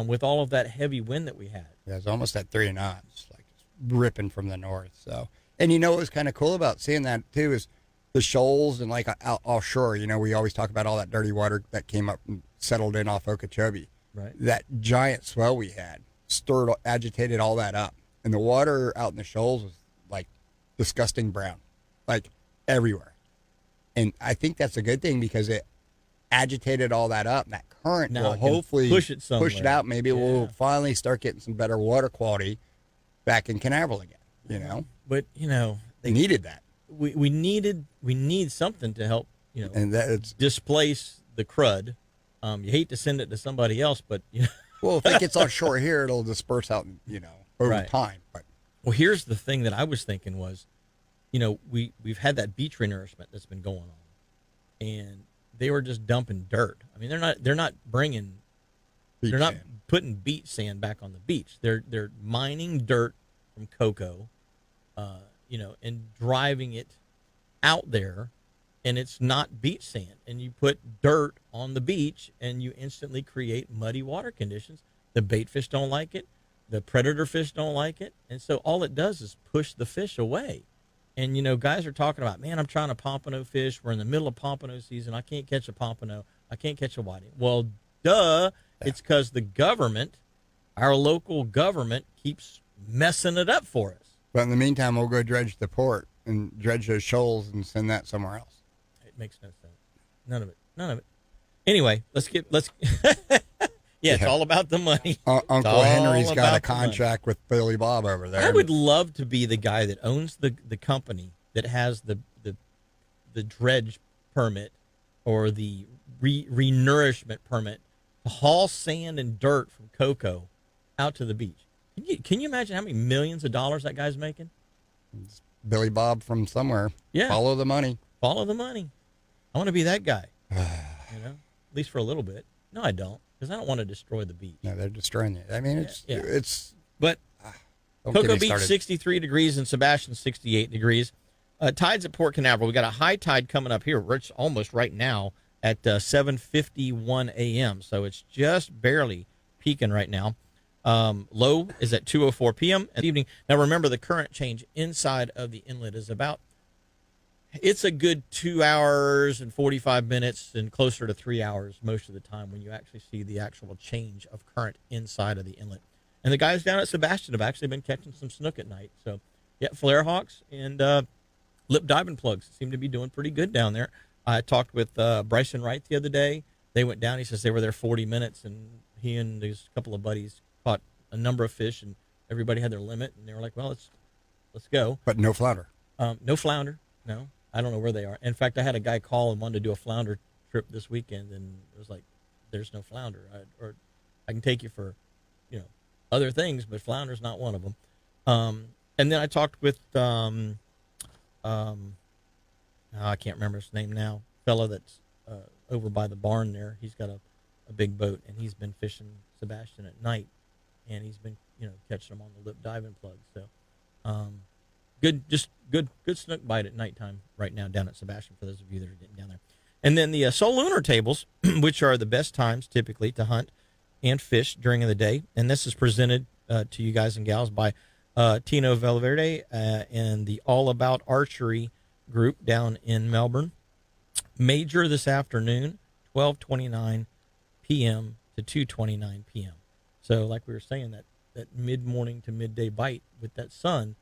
with all of that heavy wind that we had. Yeah, it's almost at 3 knots, like it's ripping from the north. So, and what was kind of cool about seeing that too is the shoals and like out offshore, we always talk about all that dirty water that came up and settled in off Okeechobee. Right. That giant swell we had agitated all that up. And the water out in the shoals was like disgusting brown, like everywhere. And I think that's a good thing because it agitated all that up. And that current Now will it can hopefully push it somewhere. out. Maybe we'll Yeah. finally start getting some better water quality back in Canaveral again, But They needed that. we need something to help And that's, displace the crud. You hate to send it to somebody else, but well, if it gets offshore here, it'll disperse out, over Right. time. But well, here's the thing that I was thinking was, we've had that beach renourishment that's been going on, and they were just dumping dirt. I mean, they're not bringing, beach they're not sand. putting beach sand back on the beach. They're mining dirt from cocoa, and driving it out there, and it's not beach sand. And you put dirt on the beach, and you instantly create muddy water conditions. The bait fish don't like it. The predator fish don't like it. And so all it does is push the fish away. And, guys are talking about, man, I'm trying to pompano fish. We're in the middle of pompano season. I can't catch a pompano. I can't catch a whiting. Well, duh. Yeah. It's because the government, our local government, keeps messing it up for us. But in the meantime, we'll go dredge the port and dredge those shoals and send that somewhere else. It makes no sense. None of it. Anyway, let's it's all about the money. Uncle Henry's got a contract with Billy Bob over there. I would love to be the guy that owns the company that has the dredge permit or the renourishment permit to haul sand and dirt from Cocoa out to the beach. Can you imagine how many millions of dollars that guy's making? It's Billy Bob from somewhere. Yeah. Follow the money. Follow the money. I want to be that guy. At least for a little bit. No, I don't. Because I don't want to destroy the beach. No, they're destroying it. I mean, it's. But don't Cocoa get me Beach, started. 63 degrees, and Sebastian, 68 degrees. Tides at Port Canaveral. We got a high tide coming up here. It's almost right now at 7:51 a.m. So it's just barely peaking right now. Low is at 2:04 p.m. at evening. Now remember, the current change inside of the inlet is it's a good 2 hours and 45 minutes and closer to 3 hours most of the time when you actually see the actual change of current inside of the inlet. And the guys down at Sebastian have actually been catching some snook at night. So, yeah, flare hawks and lip diving plugs seem to be doing pretty good down there. I talked with Bryson Wright the other day. They went down. He says they were there 40 minutes, and he and his couple of buddies caught a number of fish, and everybody had their limit. And they were like, well, let's go. But no flounder. No flounder, no. I don't know where they are. In fact, I had a guy call and wanted to do a flounder trip this weekend, and it was like, there's no flounder. Or I can take you for, other things, but flounder's not one of them. And then I talked with, I can't remember his name now, fellow that's over by the barn there. He's got a big boat, and he's been fishing Sebastian at night, and he's been, catching them on the lip diving plugs. So, good snook bite at nighttime right now down at Sebastian for those of you that are getting down there. And then the Sol Lunar tables, which are the best times typically to hunt and fish during the day. And this is presented to you guys and gals by Tino Valverde and the All About Archery group down in Melbourne. Major this afternoon, 12:29 p.m. to 2:29 p.m. So like we were saying, that mid-morning to midday bite with that sun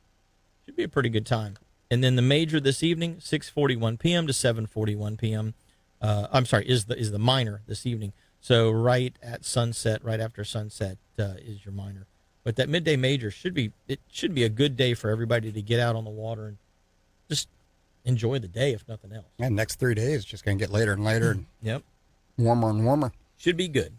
should be a pretty good time. And then the major this evening, 6:41 p.m. to 7:41 p.m. Is the minor this evening. So right at sunset, right after sunset, is your minor. But that midday major should be a good day for everybody to get out on the water and just enjoy the day, if nothing else. And next 3 days, just going to get later and later, and Yep. warmer and warmer. Should be good.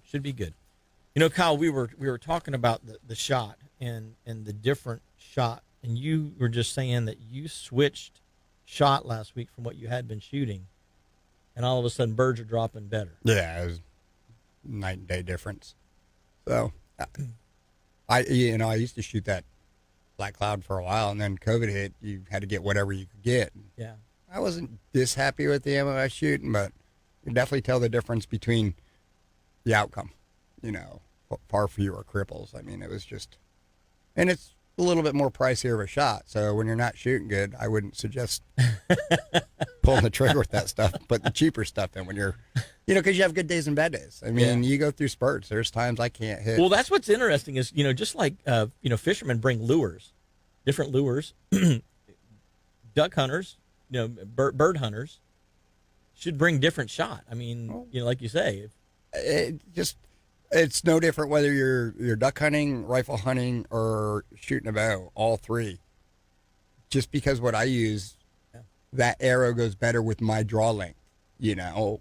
Kyle, we were talking about the shot and the different shot, and you were just saying that you switched shot last week from what you had been shooting, and all of a sudden birds are dropping better. Yeah, it was night and day difference. So, I used to shoot that black cloud for a while, and then COVID hit. You had to get whatever you could get. Yeah. I wasn't this happy with the ammo I was shooting, but you definitely tell the difference between the outcome. Far fewer cripples. I mean, it was just, and it's a little bit more pricier of a shot. So when you're not shooting good, I wouldn't suggest pulling the trigger with that stuff. Put the cheaper stuff in when you're, because you have good days and bad days. I mean, you go through spurts. There's times I can't hit. Well, that's what's interesting is, just like, fishermen bring lures, different lures, duck hunters, bird hunters should bring different shot. I mean, like you say, it's no different whether you're duck hunting, rifle hunting, or shooting a bow, all three. Just because what I use, that arrow goes better with my draw length, the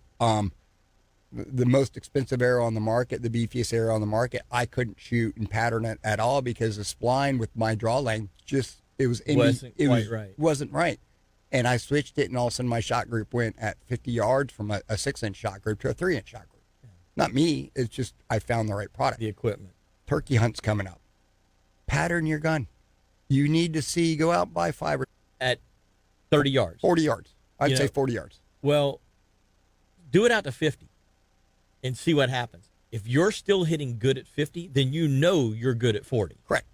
most expensive arrow on the market, the beefiest arrow on the market, I couldn't shoot and pattern it at all because the spline with my draw length wasn't right. And I switched it, and all of a sudden my shot group went at 50 yards from a 6-inch shot group to a 3-inch shot group. Not me. It's just I found the right product. The equipment. Turkey hunt's coming up. Pattern your gun. You need to go out by 5 or at 30 yards. 40 yards. I'd say 40 yards. Well, do it out to 50 and see what happens. If you're still hitting good at 50, then you're good at 40. Correct.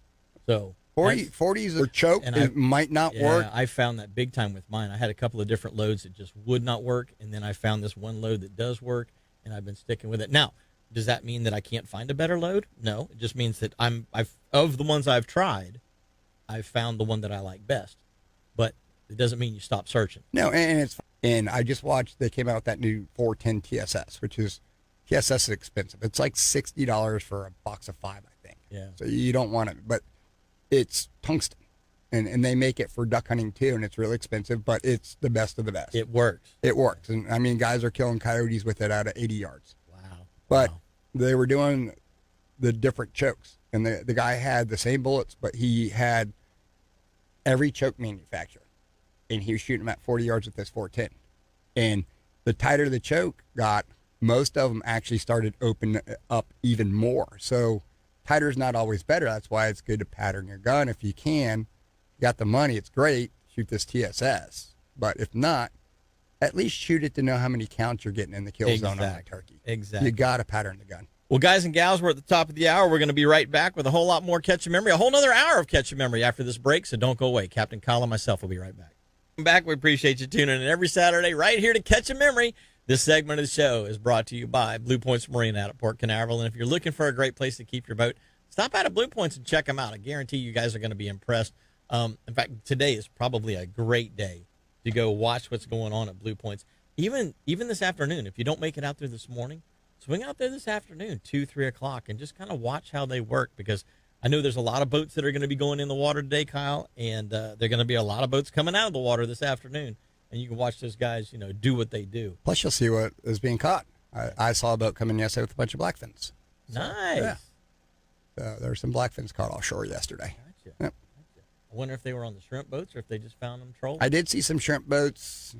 So 40s are choked. It might not work. I found that big time with mine. I had a couple of different loads that just would not work, and then I found this one load that does work, and I've been sticking with it. Now, does that mean that I can't find a better load? No. It just means that of the ones I've tried, I've found the one that I like best. But it doesn't mean you stop searching. No, and I just watched, they came out with that new 410 TSS, which is, TSS is expensive. It's like $60 for a box of 5, I think. Yeah. So you don't want it, but it's tungsten. And they make it for duck hunting too, and it's really expensive, but it's the best of the best. It works. It works. And I mean, guys are killing coyotes with it out of 80 yards. Wow. But they were doing the different chokes. And the guy had the same bullets, but he had every choke manufacturer. And he was shooting them at 40 yards with this 410. And the tighter the choke got, most of them actually started opening up even more. So tighter is not always better. That's why it's good to pattern your gun. If you can, you got the money, it's great, shoot this TSS. But if not, at least shoot it to know how many counts you're getting in the kill zone on that turkey. Exactly. You got to pattern the gun. Well, guys and gals, we're at the top of the hour. We're going to be right back with a whole lot more Catch a Memory, a whole nother hour of Catch a Memory after this break, so don't go away. Captain Kyle and myself will be right back. Back. We appreciate you tuning in every Saturday right here to Catch a Memory. This segment of the show is brought to you by Blue Points Marine out at Port Canaveral. And if you're looking for a great place to keep your boat, stop out at Blue Points and check them out. I guarantee you guys are going to be impressed. In fact, today is probably a great day to go watch what's going on at Blue Points. Even this afternoon, if you don't make it out there this morning, swing out there this afternoon, 2, 3 o'clock, and just kind of watch how they work, because I know there's a lot of boats that are going to be going in the water today, Kyle, and there are going to be a lot of boats coming out of the water this afternoon, and you can watch those guys, do what they do. Plus, you'll see what is being caught. I saw a boat come in yesterday with a bunch of blackfins. So, nice. Yeah. There were some blackfins caught offshore yesterday. Gotcha. Yep. I wonder if they were on the shrimp boats or if they just found them trolling. I did see some shrimp boats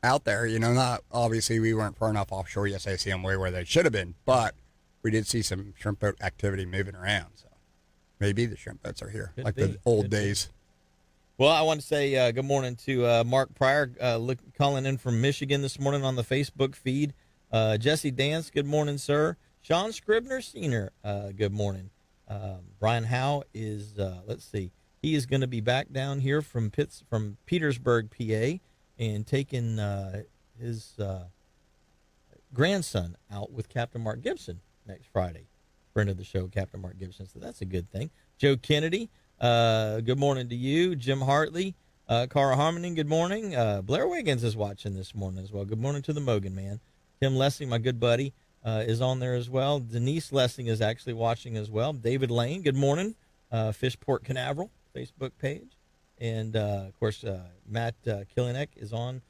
out there. Not obviously we weren't far enough offshore yesterday to see them way where they should have been, but we did see some shrimp boat activity moving around. So maybe the shrimp boats are here, Could like be. the old days. Well, I want to say good morning to Mark Pryor, calling in from Michigan this morning on the Facebook feed. Jesse Dance, good morning, sir. Sean Scribner Sr., good morning. Brian Howe is, he is going to be back down here from Petersburg, PA, and taking his grandson out with Captain Mark Gibson next Friday. Friend of the show, Captain Mark Gibson, so that's a good thing. Joe Kennedy, good morning to you. Jim Hartley, Cara Harmoning, good morning. Blair Wiggins is watching this morning as well. Good morning to the Mogan man. Tim Lessing, my good buddy, is on there as well. Denise Lessing is actually watching as well. David Lane, good morning. Fishport Canaveral Facebook page. And, of course, Matt Kilinek is on.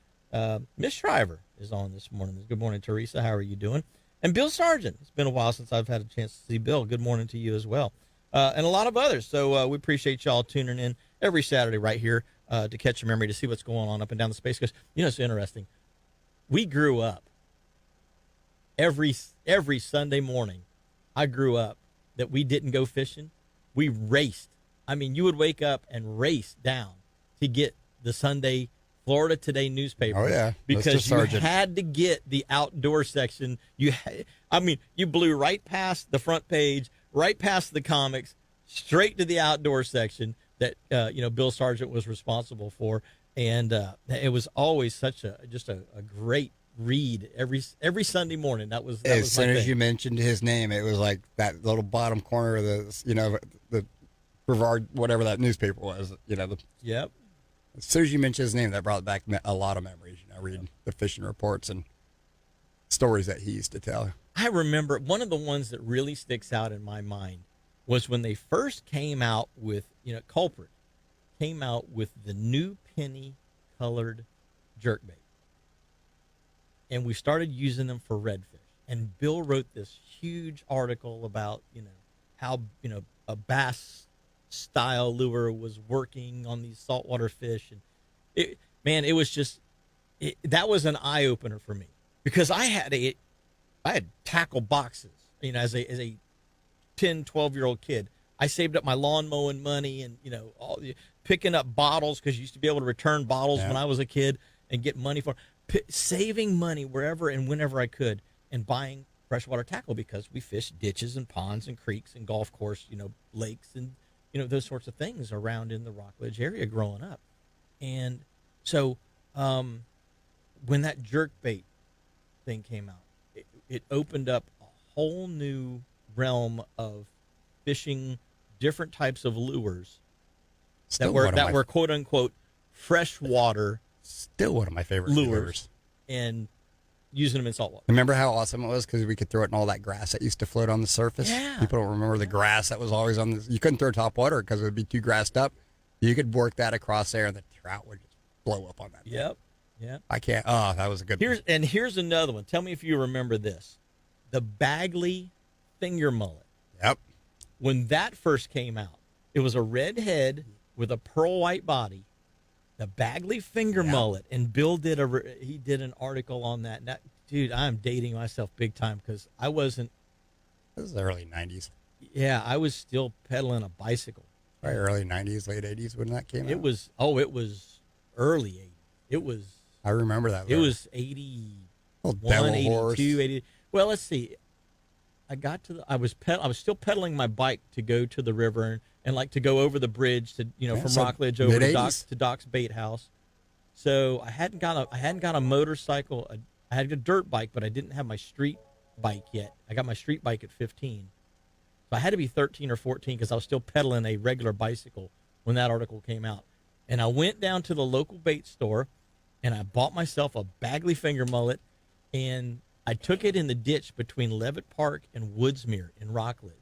Miss Shriver is on this morning. Good morning, Teresa. How are you doing? And Bill Sargent. It's been a while since I've had a chance to see Bill. Good morning to you as well. And a lot of others. So we appreciate y'all tuning in every Saturday right here to Catch a Memory, to see what's going on up and down the Space Coast. It's interesting. We grew up every Sunday morning. I grew up that we didn't go fishing. We raced. I mean, you would wake up and race down to get the Sunday Florida Today newspaper. Oh, yeah. Because you had to get the outdoor section. You blew right past the front page, right past the comics, straight to the outdoor section that Bill Sargent was responsible for, and it was always such a great read every Sunday morning. That was as soon my as thing. you mentioned his name, it was like that little bottom corner of the Brevard, whatever that newspaper was. Yep. As soon as you mentioned his name, that brought back a lot of memories. Reading the fishing reports and stories that he used to tell. I remember one of the ones that really sticks out in my mind was when they first came out with, Culprit came out with the new penny colored jerkbait. And we started using them for redfish. And Bill wrote this huge article about, how, a bass style lure was working on these saltwater fish. And it was just, that was an eye opener for me, because I had tackle boxes, as a 10, 12-year-old kid. I saved up my lawn mowing money and, picking up bottles, because you used to be able to return bottles when I was a kid and get money for saving money wherever and whenever I could, and buying freshwater tackle, because we fished ditches and ponds and creeks and golf course, lakes and, those sorts of things around in the Rockledge area growing up. And so when that jerkbait thing came out, it opened up a whole new realm of fishing different types of lures that were quote unquote freshwater. Still one of my favorite lures, and using them in saltwater. Remember how awesome it was, because we could throw it in all that grass that used to float on the surface? Yeah. People don't remember the grass that was always on you couldn't throw top water because it would be too grassed up. You could work that across there and the trout would just blow up on that thing. Yep. Yeah. I can't. Oh, that was a good one. Here's another one. Tell me if you remember this. The Bagley finger mullet. Yep. When that first came out, it was a red head with a pearl white body. The Bagley finger mullet, and Bill did an article on that. And dude, I'm dating myself big time, because I wasn't. This is the early 90s. Yeah, I was still pedaling a bicycle. Probably early 90s, late 80s when that came out. It was early 80s. It was. I remember that. It was 81, Devil 82, horse. 80. Well, let's see. I was still pedaling my bike to go to the river and like to go over the bridge to from Rockledge over to Doc's Bait House. So I hadn't got a motorcycle. I had a dirt bike, but I didn't have my street bike yet. I got my street bike at 15. So I had to be 13 or 14, because I was still pedaling a regular bicycle when that article came out. And I went down to the local bait store and I bought myself a Bagley finger mullet, and I took it in the ditch between Levitt Park and Woodsmere in Rockledge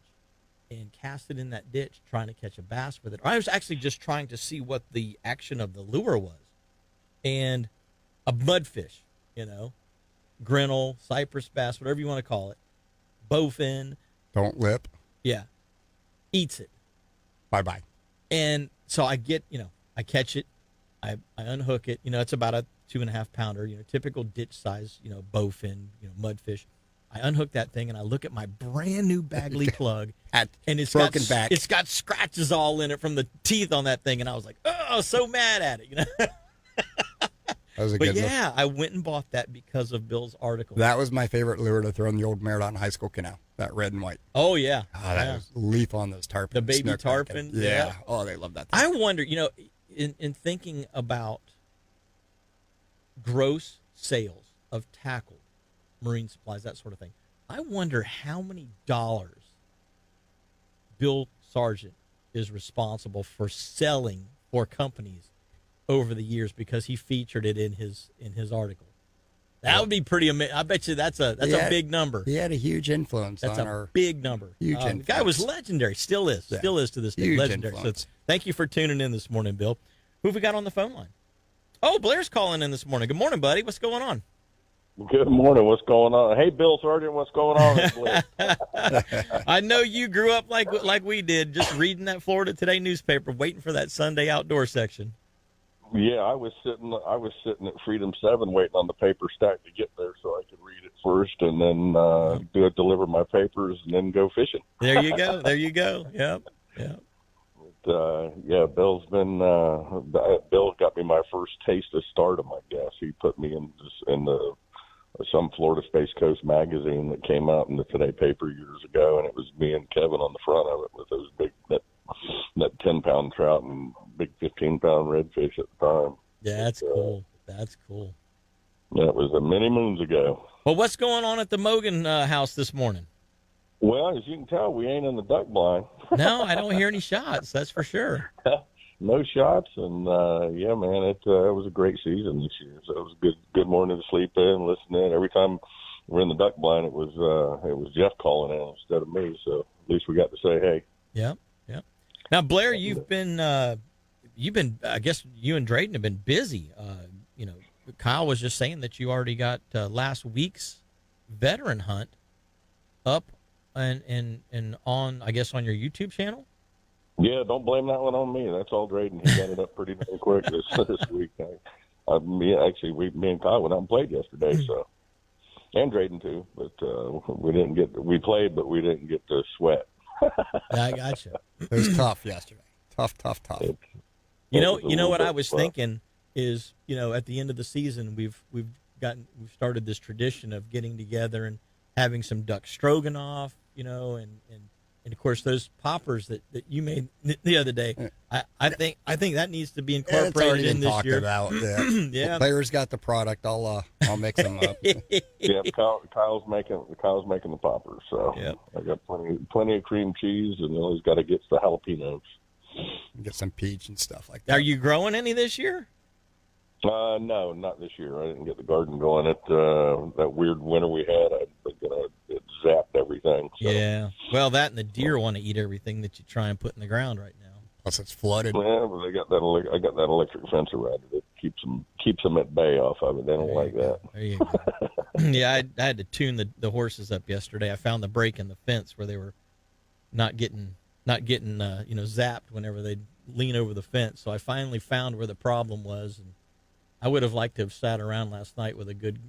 and cast it in that ditch trying to catch a bass with it. I was actually just trying to see what the action of the lure was. And a mudfish, grinnell, cypress bass, whatever you want to call it, bowfin. Don't lip. Yeah. Eats it. Bye-bye. And so I get, I catch it. I unhook it. It's about a 2.5 pounder, typical ditch size, bowfin, mudfish. I unhook that thing and I look at my brand new Bagley plug, and it's broken back. It's got scratches all in it from the teeth on that thing, and I was like, oh, so mad at it, That was a good one. Yeah, I went and bought that because of Bill's article. That was my favorite lure to throw in the old Marathon High School canal. That red and white. Oh yeah, That was leaf on those tarpon. The baby snook tarpon. Yeah. Oh, they love that thing. I wonder, in thinking about gross sales of tackle, marine supplies, that sort of thing, I wonder how many dollars Bill Sargent is responsible for selling for companies over the years, because he featured it in his article. That would be pretty amazing. I bet you that's a big number. He had a huge influence on our big number. Huge The influence. guy was legendary. Still is. Yeah. Still is to this day. Huge Legendary. influence. So thank you for tuning in this morning, Bill. Who have we got on the phone line? Oh, Blair's calling in this morning. Good morning, buddy. What's going on? Good morning. What's going on? Hey, Bill Sargent, what's going on? It's Blair. I know you grew up like we did, just reading that Florida Today newspaper, waiting for that Sunday outdoor section. Yeah, I was sitting at Freedom 7 waiting on the paper stack to get there so I could read it first and then deliver my papers and then go fishing. There you go. There you go. Yep. Yep. Bill's been Bill got me my first taste of stardom, I guess. He put me in some Florida Space Coast magazine that came out in the Today paper years ago, and it was me and Kevin on the front of it with those big that 10-pound trout and big 15-pound redfish at the time. Yeah, that's cool. That's cool. That was many moons ago. Well, what's going on at the Mogan house this morning? Well, as you can tell, we ain't in the duck blind. No, I don't hear any shots. That's for sure. No shots, and yeah, man, it was a great season this year. So it was a good morning to sleep in, listen in. Every time we're in the duck blind, it was Jeff calling in instead of me. So at least we got to say hey. Yeah. Now, Blair, you've been. I guess you and Drayden have been busy. Kyle was just saying that you already got last week's veteran hunt up and on, I guess, on your YouTube channel. Yeah, don't blame that one on me. That's all Drayden. He got it up pretty damn quick this week. Me and Kyle went out and played yesterday, so, and Drayden too. But we played, but we didn't get to sweat. I gotcha. It was tough yesterday. Tough. You know what I was thinking is, at the end of the season, we've started this tradition of getting together and having some duck stroganoff, and of course those poppers that you made the other day. I think that needs to be incorporated in this year. About. Yeah. Yeah. The players got the product. I'll mix them up. Yeah, Kyle's making the poppers. So yep. I got plenty of cream cheese, and always got to get the jalapenos. Get some peach and stuff like that. Are you growing any this year? No, not this year. I didn't get the garden going. That weird winter we had, it zapped everything. So. Yeah. Well, that and the deer want to eat everything that you try and put in the ground right now. Plus, it's flooded. Yeah, but I got that electric fence around it. It keeps them at bay off of it. They don't like that. There you go. Yeah, I had to tune the horses up yesterday. I found the break in the fence where they were not getting zapped whenever they'd lean over the fence. So I finally found where the problem was, and I would have liked to have sat around last night with a good,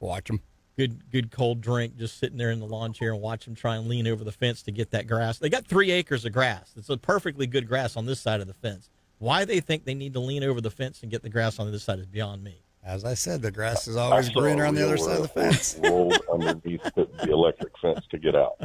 watch them. Good cold drink, just sitting there in the lawn chair and watch them try and lean over the fence to get that grass. They got 3 acres of grass. It's a perfectly good grass on this side of the fence. Why they think they need to lean over the fence and get the grass on this side is beyond me. As I said, the grass is always greener on the other side of the fence. Rolled underneath the electric fence to get out.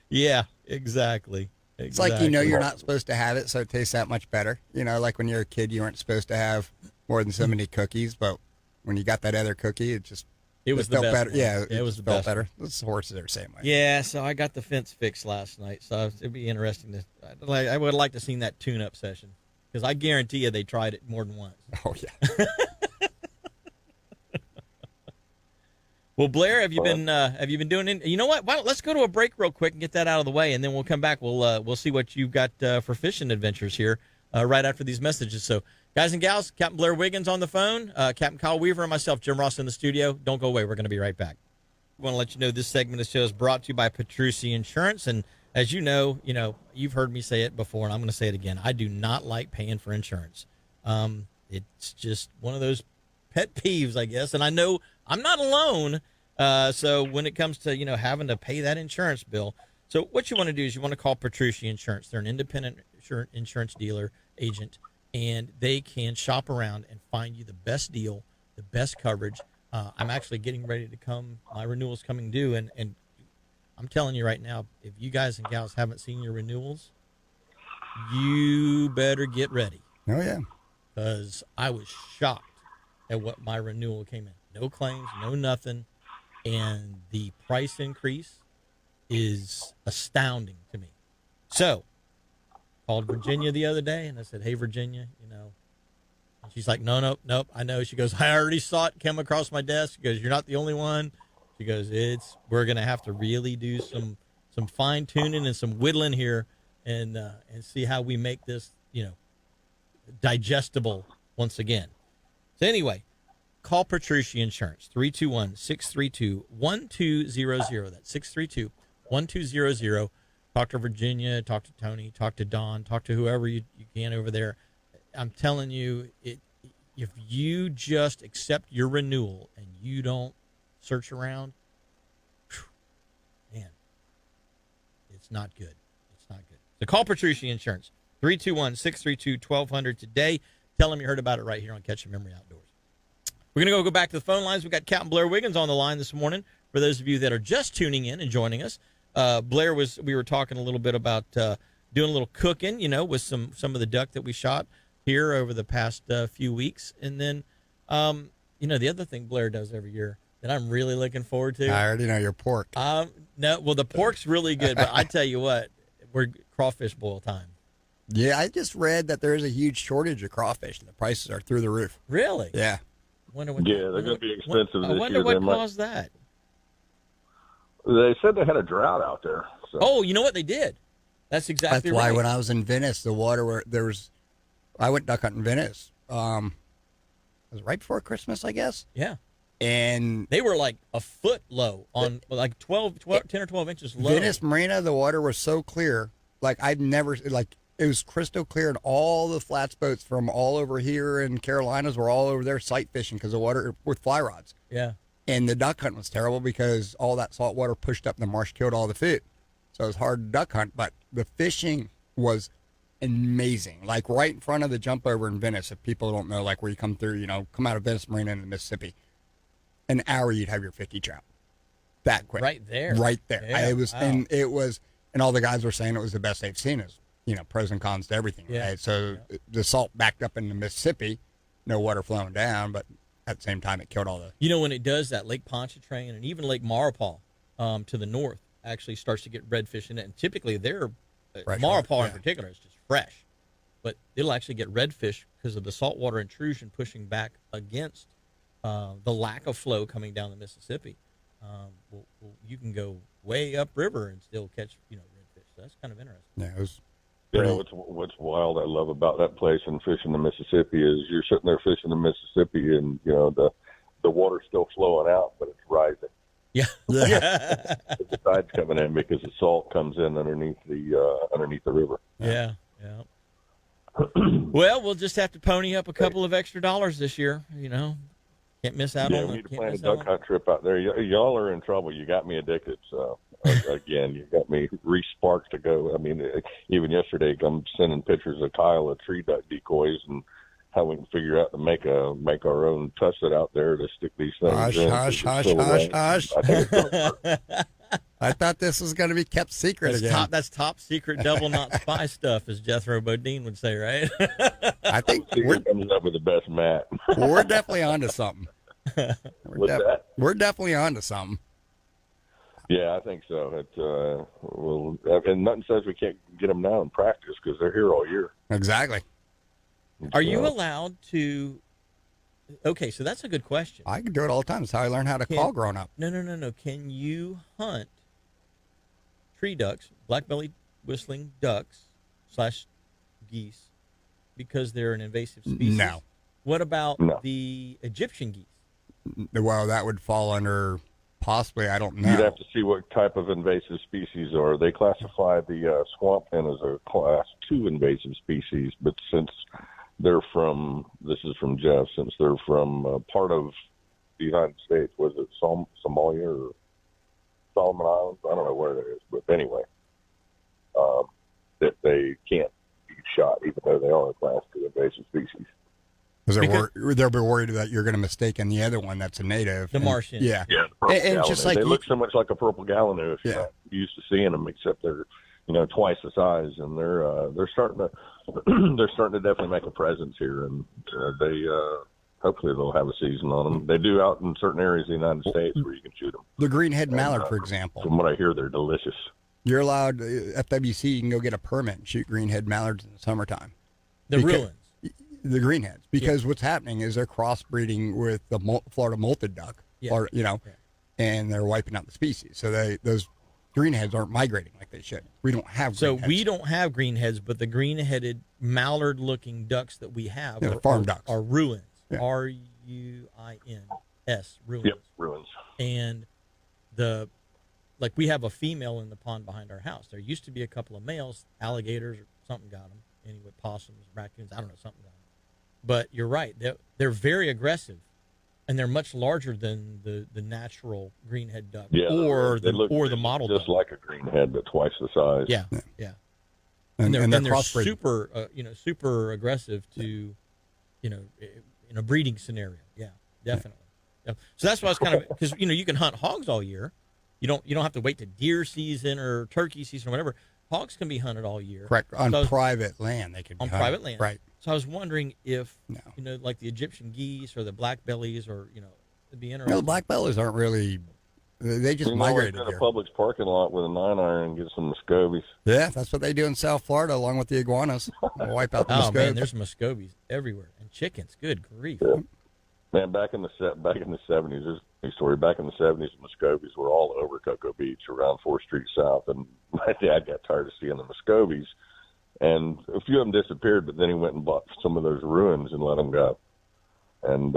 Yeah, exactly. It's like you're not supposed to have it, so it tastes that much better. Like when you're a kid, you weren't supposed to have more than so many cookies, but when you got that other cookie, it was felt the best better. one. Yeah, it was the felt best better. Those horses are the same way. Yeah, so I got the fence fixed last night, so it'd be interesting I would like to see that tune-up session, because I guarantee you they tried it more than once. Oh yeah. Well, Blair, have you been doing it? You know what? Let's go to a break real quick and get that out of the way, and then we'll come back. We'll see what you've got for fishing adventures here right after these messages. So, guys and gals, Captain Blair Wiggins on the phone, Captain Kyle Weaver, and myself, Jim Ross, in the studio. Don't go away. We're going to be right back. I want to let you know this segment of the show is brought to you by Petrucci Insurance, and as you know, you've heard me say it before, and I'm going to say it again. I do not like paying for insurance. It's just one of those pet peeves, I guess, and I know I'm not alone. So when it comes to, having to pay that insurance bill, so what you want to do is you want to call Petrucci Insurance. They're an independent insurance dealer agent, and they can shop around and find you the best deal, the best coverage. I'm actually getting ready to come. My renewal's coming due, and I'm telling you right now, if you guys and gals haven't seen your renewals, you better get ready. Oh yeah, because I was shocked at what my renewal came in. No claims, no nothing. And the price increase is astounding to me. So, called Virginia the other day, and I said, hey, Virginia, And she's like, nope, I know. She goes, I already saw it come across my desk. She goes, you're not the only one. She goes, we're going to have to really do some fine-tuning and some whittling here and see how we make this, digestible once again. So anyway, call Petrucci Insurance, 321-632-1200. That's 632-1200. Talk to Virginia, talk to Tony, talk to Don, talk to whoever you can over there. I'm telling you, if you just accept your renewal and you don't search around, man, it's not good. It's not good. So call Petrucci Insurance, 321-632-1200 today. Tell them you heard about it right here on Catch Your Memory Outdoors. We're going to go back to the phone lines. We've got Captain Blair Wiggins on the line this morning. For those of you that are just tuning in and joining us, Blair we were talking a little bit about doing a little cooking, with some of the duck that we shot here over the past few weeks. And then, the other thing Blair does every year that I'm really looking forward to. I already know your pork. No, well, the pork's really good, but I tell you what, we're crawfish boil time. Yeah, I just read that there's a huge shortage of crawfish and the prices are through the roof. Really? Yeah. They're going to be expensive this year. I wonder what caused that. They said they had a drought out there. So. Oh, you know what? They did. That's exactly That's why right. when I was in Venice, the water I went duck hunting in Venice. It was right before Christmas, I guess. Yeah. And they were like a foot low on like 10 or 12 inches low. Venice Marina, the water was so clear. Like I'd never, it was crystal clear, and all the flats boats from all over here in Carolinas were all over there sight fishing because the water with fly rods. Yeah. And the duck hunt was terrible because all that salt water pushed up in the marsh, killed all the food. So it was hard to duck hunt, but the fishing was amazing. Like right in front of the jump over in Venice, if people don't know, like where you come through, come out of Venice Marina into Mississippi, an hour you'd have your 50 trout. That quick. Right there. Right there. Yeah, And all the guys were saying it was the best they've seen. Is pros and cons to everything. Yeah. Right? So the salt backed up in the Mississippi, no water flowing down, but at the same time it killed all the. When it does that, Lake Pontchartrain and even Lake Maurepas to the north actually starts to get redfish in it, and typically they're Maurepas in particular is just fresh, but it'll actually get redfish because of the saltwater intrusion pushing back against the lack of flow coming down the Mississippi. You can go way upriver and still catch redfish. So that's kind of interesting. Yeah, it was. What's wild I love about that place and fishing the Mississippi is you're sitting there fishing the Mississippi and the water's still flowing out, but it's rising. Yeah. The tide's coming in because the salt comes in underneath the river. Yeah. Well, we'll just have to pony up a couple of extra dollars this year. Can't miss out on it. We need to plan a duck hunt trip out there. Y'all are in trouble. You got me addicted. So again, you got me re-sparked to go. I mean, even yesterday, I'm sending pictures of Kyle of tree duck decoys and how we can figure out to make our own tusset out there to stick these things in. Hush. I thought this was going to be kept secret again. That's top secret double knot spy stuff, as Jethro Bodine would say, right? I think we're coming up with the best mat. We're definitely onto something. We're definitely onto something. Yeah, I think so. And nothing says we can't get them now in practice because they're here all year. Exactly. Are you allowed to? Okay, so that's a good question. I can do it all the time. That's how I learned how to call growing up. No. Can you hunt tree ducks, black-bellied whistling ducks / geese, because they're an invasive species? No. What about the Egyptian geese? Well, that would fall under possibly, I don't know. You'd have to see what type of invasive species are. They classify the swamp hen as a class 2 invasive species, but since they're from, this is from Jeff, since they're from part of the United States, was it Somalia or Solomon Islands? I don't know where it is, but anyway, that they can't be shot, even though they are a class 2 invasive species. Because they'll be worried that you're going to mistake the other one that's a native. The Martian. Yeah. And just like they look so much like a purple gallinoo if you're not used to seeing them, except they're twice the size, and they're starting to definitely make a presence here, and they hopefully they'll have a season on them. They do out in certain areas of the United States where you can shoot them. The greenhead mallard, for example. From what I hear, they're delicious. You're allowed FWC. You can go get a permit and shoot greenhead mallards in the summertime. The ruins. The greenheads, because what's happening is they're crossbreeding with the Florida molted duck, and they're wiping out the species. So those greenheads aren't migrating like they should. We don't have greenheads. So we don't have greenheads, but the green-headed mallard-looking ducks that we have farm ducks are ruins. Yeah. Ruins, ruins. Yep, ruins. And we have a female in the pond behind our house. There used to be a couple of males, alligators or something got them. Anyway, possums, raccoons, I don't know, something got them. But you're right; they're very aggressive, and they're much larger than the natural greenhead duck or the model just duck. Like a greenhead, but twice the size. Yeah. And they're super, super aggressive to, in a breeding scenario. Yeah, definitely. Yeah. So that's why I was kind of because you can hunt hogs all year. You don't have to wait to deer season or turkey season or whatever. hogs can be hunted all year. Correct. On So private land, they could be on hunted. private land. Right. So I was wondering if, No. like the Egyptian geese or the black bellies, or it'd be No, interesting. the black bellies aren't really. They just You know, migrated go to here. Publix parking lot with a 9-iron and get some Muscovies. Yeah, that's what they do in South Florida, along with the iguanas. They'll wipe out the Oh man, Muscovies. there's Muscovies everywhere and chickens. Good grief! Yeah. Man, back in the 70s, there's a story. Back in the 70s, Muscovies were all over Cocoa Beach around 4th Street South, and my dad got tired of seeing the Muscovies, and a few of them disappeared. But then he went and bought some of those ruins and let them go. And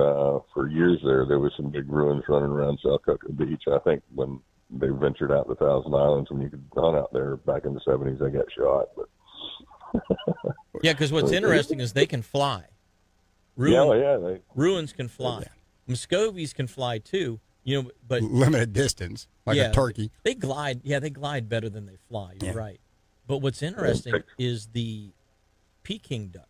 for years there was some big ruins running around South Cocoa Beach. I think when they ventured out to Thousand Islands, when you could hunt out there back in the 70s, they got shot. But Yeah, because what's interesting is they can fly. Ruins can fly. Muscovies can fly too. But Limited distance, like a turkey. They glide. Yeah, they glide better than they fly. You're right. But what's interesting is the Peking ducks.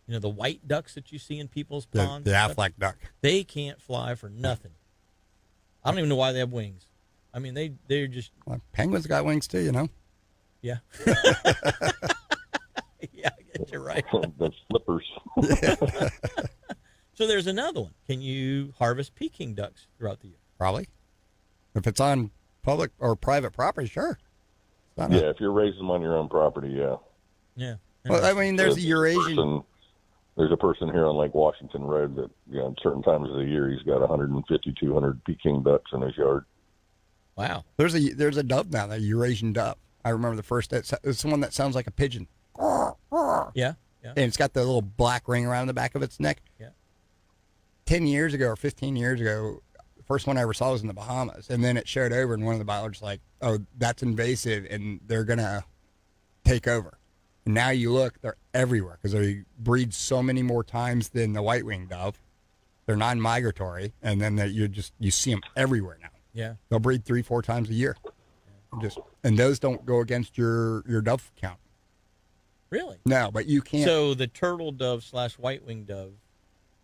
The white ducks that you see in people's ponds. The Aflac duck. They can't fly for nothing. I don't even know why they have wings. I mean, they're just. Well, penguins got wings too, Yeah. Yeah, I guess you're right. the flippers. So there's another one. Can you harvest Peking ducks throughout the year? Probably. If it's on public or private property, sure. If you're raising them on your own property, yeah. Yeah. Well, I mean, there's a Eurasian. There's a person here on Lake Washington Road that, at certain times of the year, he's got 150, 200 Peking ducks in his yard. Wow. There's a dove now, that Eurasian dove. I remember the first. It's the one that sounds like a pigeon. Yeah. And it's got the little black ring around the back of its neck. Yeah. 10 years ago or 15 years ago, the first one I ever saw was in the Bahamas. And then it showed over, and one of the biologists like, oh, that's invasive, and they're going to take over. And now you look, they're everywhere because they breed so many more times than the white-winged dove. They're non-migratory, and then you see them everywhere now. Yeah. They'll breed 3-4 times a year. And those don't go against your dove count. Really? No, but you can't. So the turtle dove / white-winged dove.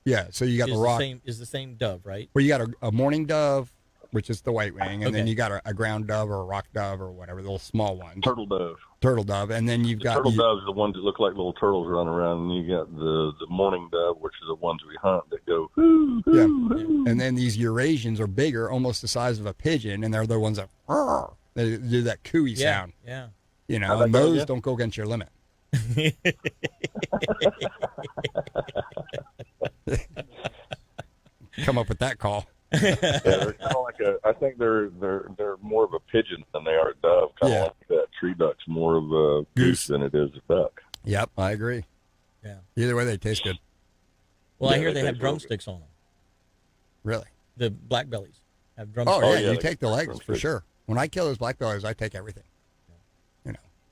Yeah, so you got the rock. Is the same dove, right? Well, you got a mourning dove, which is the white wing, and then Okay. you got a ground dove or a rock dove or whatever, the little small ones. Turtle dove. Turtle dove, and then you've got Turtle doves are the ones that look like little turtles running around, and you got the mourning dove, which are the ones we hunt that go, hoo, hoo, yeah. hoo. And then these Eurasians are bigger, almost the size of a pigeon, and they're the ones that they do that cooey sound. Yeah. How'd that And go, those yeah? don't go against your limit. Come up with that call. Yeah, they're kind of like I think they're more of a pigeon than they are a dove. Kind of like that tree duck's more of a goose than it is a duck. Yep, I agree. Yeah. Either way, they taste good. Well, I Yeah, hear they they have taste real drumsticks on them. Really? The black bellies have Oh, drumsticks. yeah, yeah, you they take the got legs for drumsticks. sure. When I kill those black bellies, I take everything.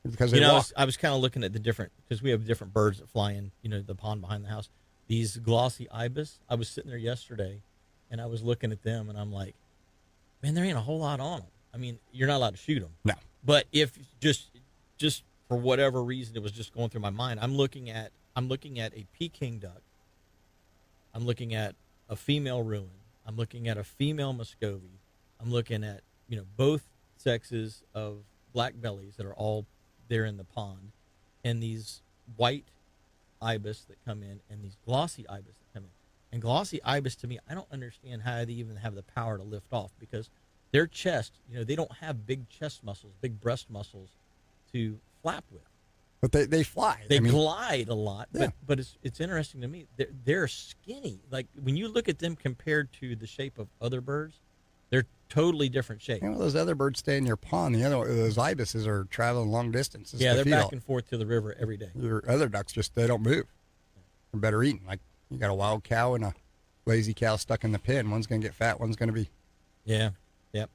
Because they walk. I was kind of looking at the different, because we have different birds that fly in, the pond behind the house. These glossy ibis, I was sitting there yesterday, and I was looking at them, and I'm like, man, there ain't a whole lot on them. I mean, you're not allowed to shoot them. No. But if just for whatever reason, it was just going through my mind. I'm looking at a Peking duck. I'm looking at a female ruin. I'm looking at a female Muscovy. I'm looking at, both sexes of black bellies that are all there in the pond, and these white ibis that come in, and these glossy ibis that come in. And glossy ibis, to me, I don't understand how they even have the power to lift off, because their chest, they don't have big chest muscles, big breast muscles to flap with. But they fly. They glide a lot, Yeah. but it's interesting to me. They're skinny. Like when you look at them compared to the shape of other birds, they're totally different shape. Those other birds stay in your pond. Those ibises are traveling long distances. Yeah, to they're feed back and forth to the river every day. Your other ducks they don't move. They're better eating. Like you got a wild cow and a lazy cow stuck in the pen. One's going to get fat. One's going to be. Yeah. Yep.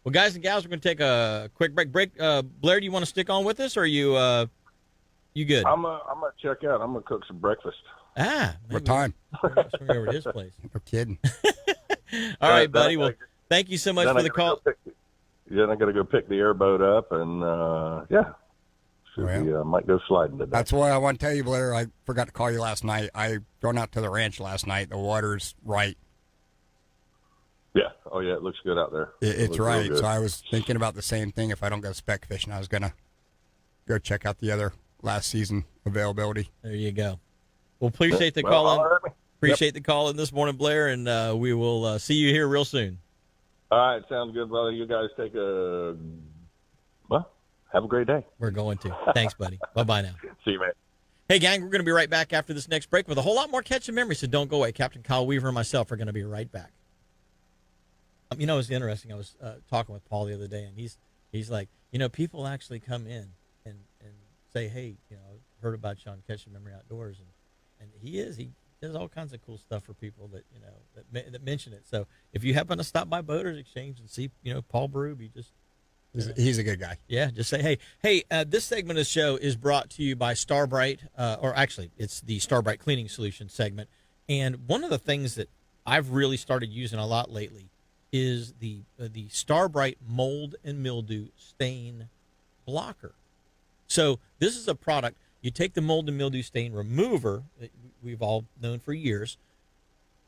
Well, guys and gals, we're going to take a quick break. Blair, do you want to stick on with us, or are you good? I'm gonna check out. I'm gonna cook some breakfast. What time? Swing over to his place. No kidding. All right, buddy. Well, thank you so much for the call. Then I got to go pick the airboat up, and might go sliding today. That's why I want to tell you, Blair. I forgot to call you last night. I gone out to the ranch last night. The water's right. Yeah. Oh yeah, it looks good out there. It's looks real right. good. So I was thinking about the same thing. If I don't go spec fishing, I was gonna go check out the other last season availability. There you go. Well, appreciate the Well, call in. holler at me. Appreciate the call in this morning, Blair, and we will see you here real soon. All right, sounds good, brother. You guys have a great day. We're going to. Thanks, buddy. Bye-bye now. See you, man. Hey, gang, we're going to be right back after this next break with a whole lot more catching memories, so don't go away. Captain Kyle Weaver and myself are going to be right back. You know, it's interesting. I was talking with Paul the other day, and he's like, you know, people actually come in and say, hey, you know, heard about you on Catching Memory Outdoors, and he does all kinds of cool stuff for people that, you know, that mention it. So if you happen to stop by Boaters Exchange and see, you know, Paul Berube, He's a good guy. yeah, just say, hey, this segment of the show is brought to you by Starbright, or actually it's the Starbright Cleaning Solutions segment. And one of the things that I've really started using a lot lately is the Starbright mold and mildew stain blocker. So this is a product, you take the mold and mildew stain remover that we've all known for years,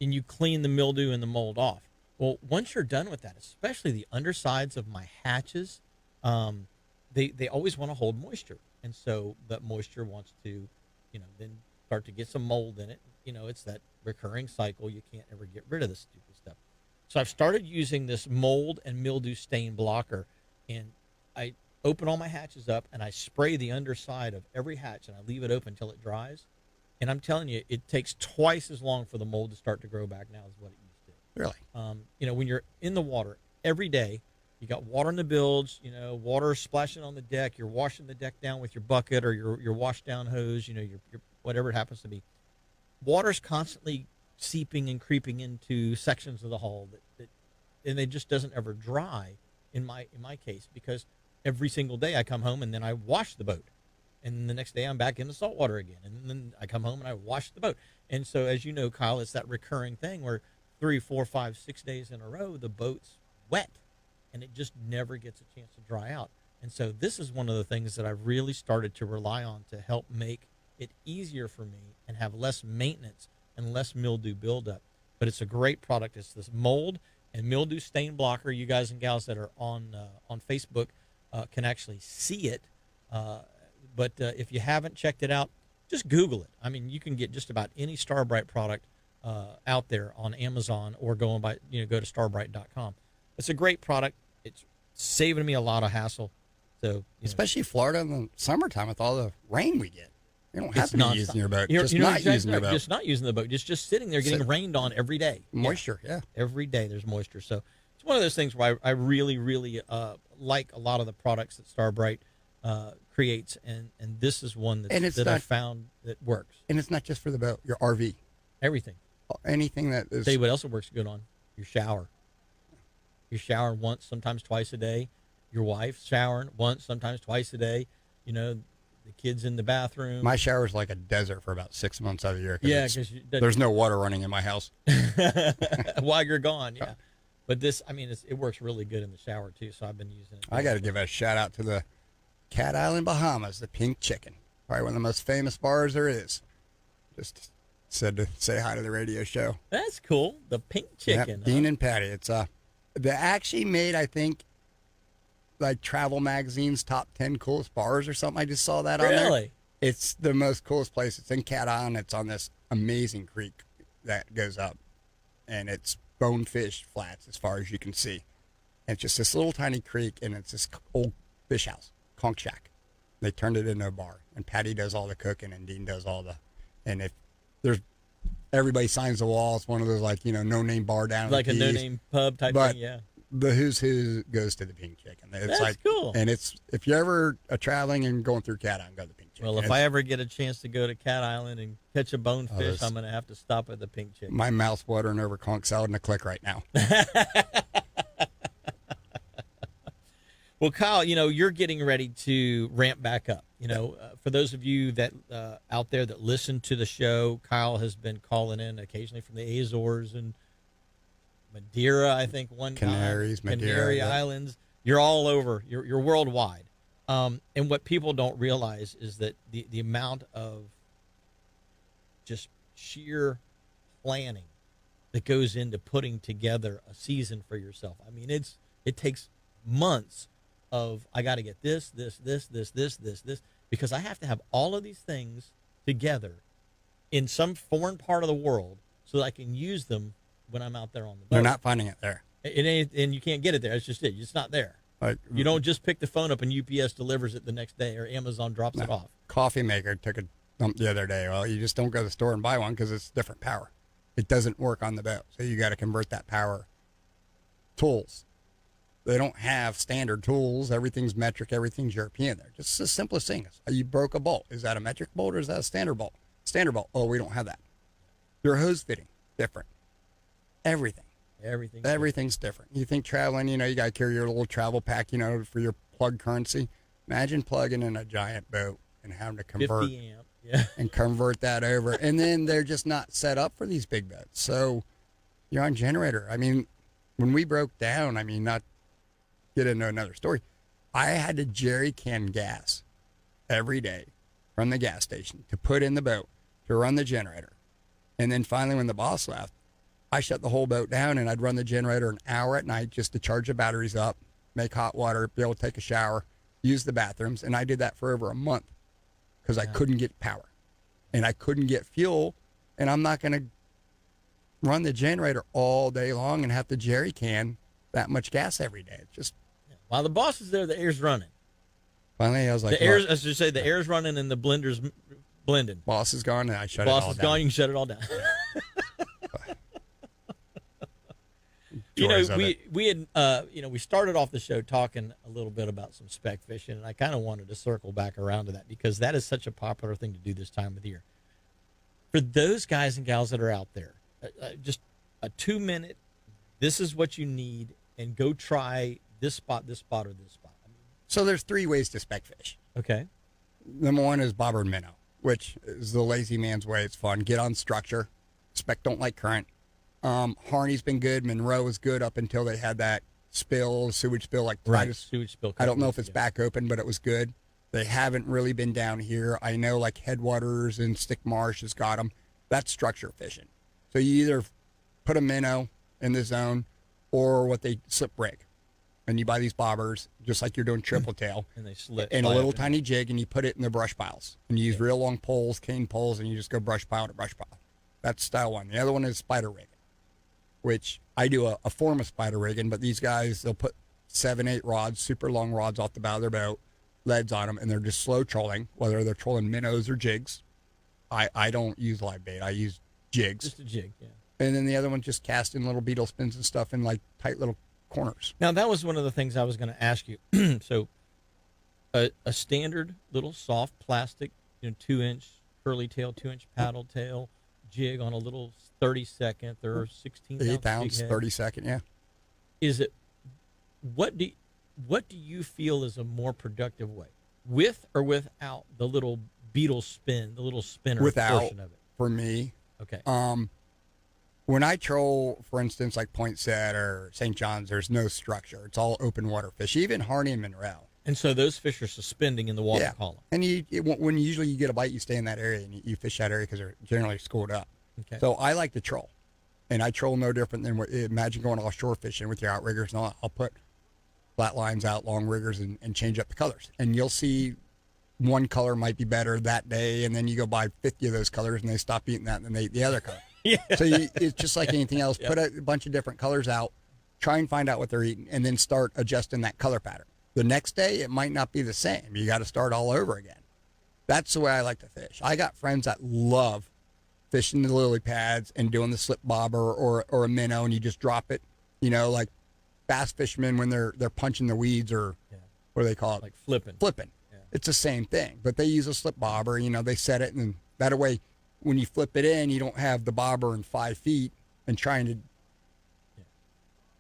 and you clean the mildew and the mold off. Well, once you're done with that, especially the undersides of my hatches, they always want to hold moisture. And so that moisture wants to, you know, then start to get some mold in it. You know, it's that recurring cycle. You can't ever get rid of this stupid stuff. So I've started using this mold and mildew stain blocker, and I open all my hatches up and I spray the underside of every hatch and I leave it open until it dries. And I'm telling you, it takes twice as long for the mold to start to grow back now as what it used to. Really? You know, when you're in the water every day, you got water in the bilge, you know, water splashing on the deck, you're washing the deck down with your bucket or your wash down hose, you know, your whatever it happens to be. Water's constantly seeping and creeping into sections of the hull that and it just doesn't ever dry in my case, because every single day I come home and then I wash the boat. And the next day I'm back in the saltwater again. And then I come home and I wash the boat. And so, as you know, Kyle, it's that recurring thing where 3, 4, 5, 6 days in a row, the boat's wet and it just never gets a chance to dry out. And so this is one of the things that I've really started to rely on to help make it easier for me and have less maintenance and less mildew buildup. But it's a great product. It's this mold and mildew stain blocker. You guys and gals that are on Facebook can actually see it. But if you haven't checked it out, just Google it. I mean, you can get just about any Starbright product out there on Amazon, or go to starbright.com. It's a great product. It's saving me a lot of hassle. So, Especially Florida in the summertime with all the rain we get. You don't have it's to be nonstop. using your boat. You're Just not not exactly using your right. boat. Just not using the boat. Just sitting there getting rained on every day. Moisture, yeah. Every day there's moisture. So it's one of those things where I really, really like a lot of the products that Starbright creates, and this is one that I found that works. And it's not just for the boat, your RV. Everything. Anything that is. Tell you what else it works good on. Your shower. You're showering once, sometimes twice a day. Your wife's showering once, sometimes twice a day. You know, the kids in the bathroom. My shower's like a desert for about 6 months out of the year. Yeah, because there's no water running in my house. while you're gone, yeah. But this, I mean, it works really good in the shower too. So I've been using it. I got to give a shout out to the Cat Island, Bahamas, the Pink Chicken. Probably one of the most famous bars there is. Just said to say hi to the radio show. That's cool. The Pink Chicken. Yep, Dean and Patty. It's they actually made, I think, like Travel Magazine's top 10 coolest bars or something. I just saw that on there. Really? It's the most coolest place. It's in Cat Island. It's on this amazing creek that goes up, and it's bonefish flats as far as you can see. And it's just this little tiny creek, and it's this old fish house, conch shack. They turned it into a bar, and Patty does all the cooking, and Dean does all the. And if there's everybody signs the wall, it's one of those no name bar down Like a the no Keys. name pub type But thing. Yeah. The who's who goes to the Pink Chicken. It's That's cool. And it's if you're ever traveling and going through Cat Island, go to the Pink Chicken. Well, if I ever get a chance to go to Cat Island and catch a bonefish, I'm going to have to stop at the Pink Chicken. My mouth's watering over conch salad and a click right now. Well, Kyle, you're getting ready to ramp back up. For those of you that out there that listen to the show, Kyle has been calling in occasionally from the Azores and Madeira, I think Canaries, time. Madeira, Canary yeah. Islands. You're all over. You're worldwide. And what people don't realize is that the amount of just sheer planning that goes into putting together a season for yourself. I mean, it takes months of I got to get this, because I have to have all of these things together in some foreign part of the world so that I can use them when I'm out there on the boat. They're not finding it there. And you can't get it there. It's just it. It's not there. Like, You don't just pick the phone up and UPS delivers it the next day or Amazon drops it off. Coffee maker took a dump the other day. Well, you just don't go to the store and buy one because it's different power. It doesn't work on the boat. So you got to convert that power. Tools. They don't have standard tools. Everything's metric. Everything's European there. Just the simplest thing is you broke a bolt. Is that a metric bolt or is that a standard bolt? Standard bolt. Oh, we don't have that. Your hose fitting, different. Everything's different. You think traveling, you got to carry your little travel pack, for your plug currency. Imagine plugging in a giant boat and having to convert 50 amp, yeah. and convert that over. And then they're just not set up for these big boats. So you're on generator. I mean, when we broke down, not get into another story, I had to jerry can gas every day from the gas station to put in the boat to run the generator. And then finally, when the boss left, I shut the whole boat down and I'd run the generator an hour at night just to charge the batteries up, make hot water, be able to take a shower, use the bathrooms. And I did that for over a month because I couldn't get power and I couldn't get fuel. And I'm not going to run the generator all day long and have to jerry can that much gas every day. It's just. While the boss is there, the air's running. Finally, I was like, the air's running and the blender's blending. Boss is gone and I shut it all down. Boss is gone, you can shut it all down. we had we started off the show talking a little bit about some spec fishing, and I kind of wanted to circle back around to that because that is such a popular thing to do this time of year. For those guys and gals that are out there, just a 2-minute, this is what you need, and go try this spot, or this spot. So there's 3 ways to spec fish. Okay. Number 1 is bobber and minnow, which is the lazy man's way. It's fun. Get on structure. Spec don't like current. Harney's been good. Monroe was good up until they had that sewage spill, like Titus. Sewage spill. I don't know if it's back open, but it was good. They haven't really been down here. I know like Headwaters and Stick Marsh has got them. That's structure fishing. So you either put a minnow in the zone or what they slip rig. And you buy these bobbers, just like you're doing triple tail. And they slip. And a little tiny jig, and you put it in the brush piles. And you use real long poles, cane poles, and you just go brush pile to brush pile. That's style 1. The other one is spider rigging, which I do a form of spider rigging, but these guys, they'll put 7, 8 rods, super long rods off the bow of their boat, leads on them, and they're just slow trolling, whether they're trolling minnows or jigs. I don't use live bait. I use jigs. Just a jig, yeah. And then the other one just casting little beetle spins and stuff in like tight little corners. Now, that was one of the things I was going to ask you. So a standard little soft plastic, 2-inch curly tail, 2-inch paddle tail jig on a little 32nd or 16th 8 ounce, 32nd, yeah. Is it, what do you feel is a more productive way? With or without the little beetle spin, the little spinner portion of it? For me. Okay. When I troll, for instance, like Point Set or St. John's, there's no structure. It's all open water fish, even Harney and Monroe. And so those fish are suspending in the water column. And when usually you get a bite, you stay in that area and you fish that area because they're generally schooled up. Okay. So I like to troll. And I troll no different than imagine going offshore fishing with your outriggers and all. I'll put flat lines out, long riggers, and change up the colors. And you'll see one color might be better that day, and then you go buy 50 of those colors and they stop eating that and then they eat the other color. Yeah. So it's just like anything else. Put a bunch of different colors out, try and find out what they're eating, and then start adjusting that color pattern. The next day, it might not be the same. You got to start all over again. That's the way I like to fish. I got friends that love fishing the lily pads and doing the slip bobber or a minnow, and you just drop it, like bass fishermen when they're punching the weeds or what do they call it? Like flipping. Yeah. It's the same thing, but they use a slip bobber. They set it, and that way, when you flip it in, you don't have the bobber in 5 feet and trying to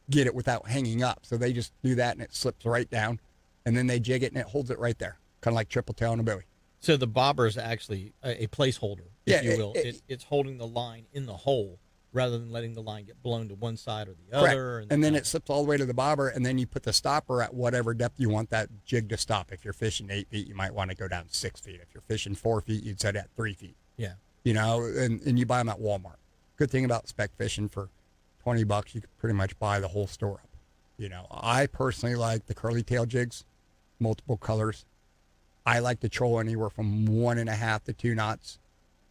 get it without hanging up. So they just do that, and it slips right down, and then they jig it, and it holds it right there, kind of like triple tail on a buoy. So the bobber is actually a placeholder, if you will. It's holding the line in the hole rather than letting the line get blown to one side or the other. And then it slips all the way to the bobber, and then you put the stopper at whatever depth you want that jig to stop. If you're fishing 8 feet, you might want to go down 6 feet. If you're fishing 4 feet, you'd set it at 3 feet. Yeah. And you buy them at Walmart. Good thing about spec fishing, for $20, you can pretty much buy the whole store up. I personally like the curly tail jigs multiple colors. I like to troll anywhere from 1.5 to 2 knots.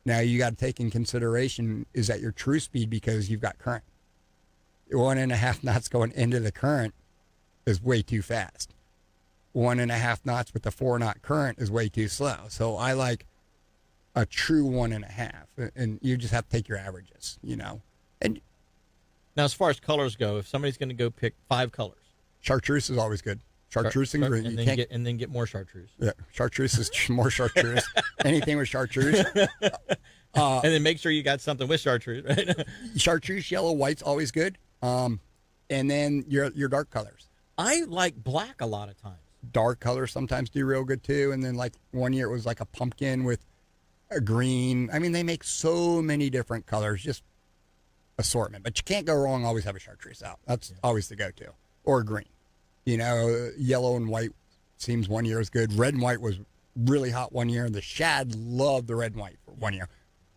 Now you got to take in consideration, is that your true speed because you've got current. 1.5 knots going into the current is way too fast. 1.5 knots with the 4-knot current is way too slow. So I like a true 1.5, and you just have to take your averages, you know. And Now, as far as colors go, if somebody's going to go pick 5 colors, chartreuse is always good. Chartreuse and green. And then get more chartreuse. Yeah, chartreuse is more chartreuse. Anything with chartreuse. And then make sure you got something with chartreuse, right? Chartreuse, yellow, white's always good. And then your dark colors. I like black a lot of times. Dark colors sometimes do real good too. And then like one year it was like a pumpkin with a green. I mean, they make so many different colors, just assortment. But you can't go wrong. Always have a chartreuse out. That's always the go-to. Or green. You know, yellow and white seems one year is good. Red and white was really hot one year. The shad loved the red and white for one year.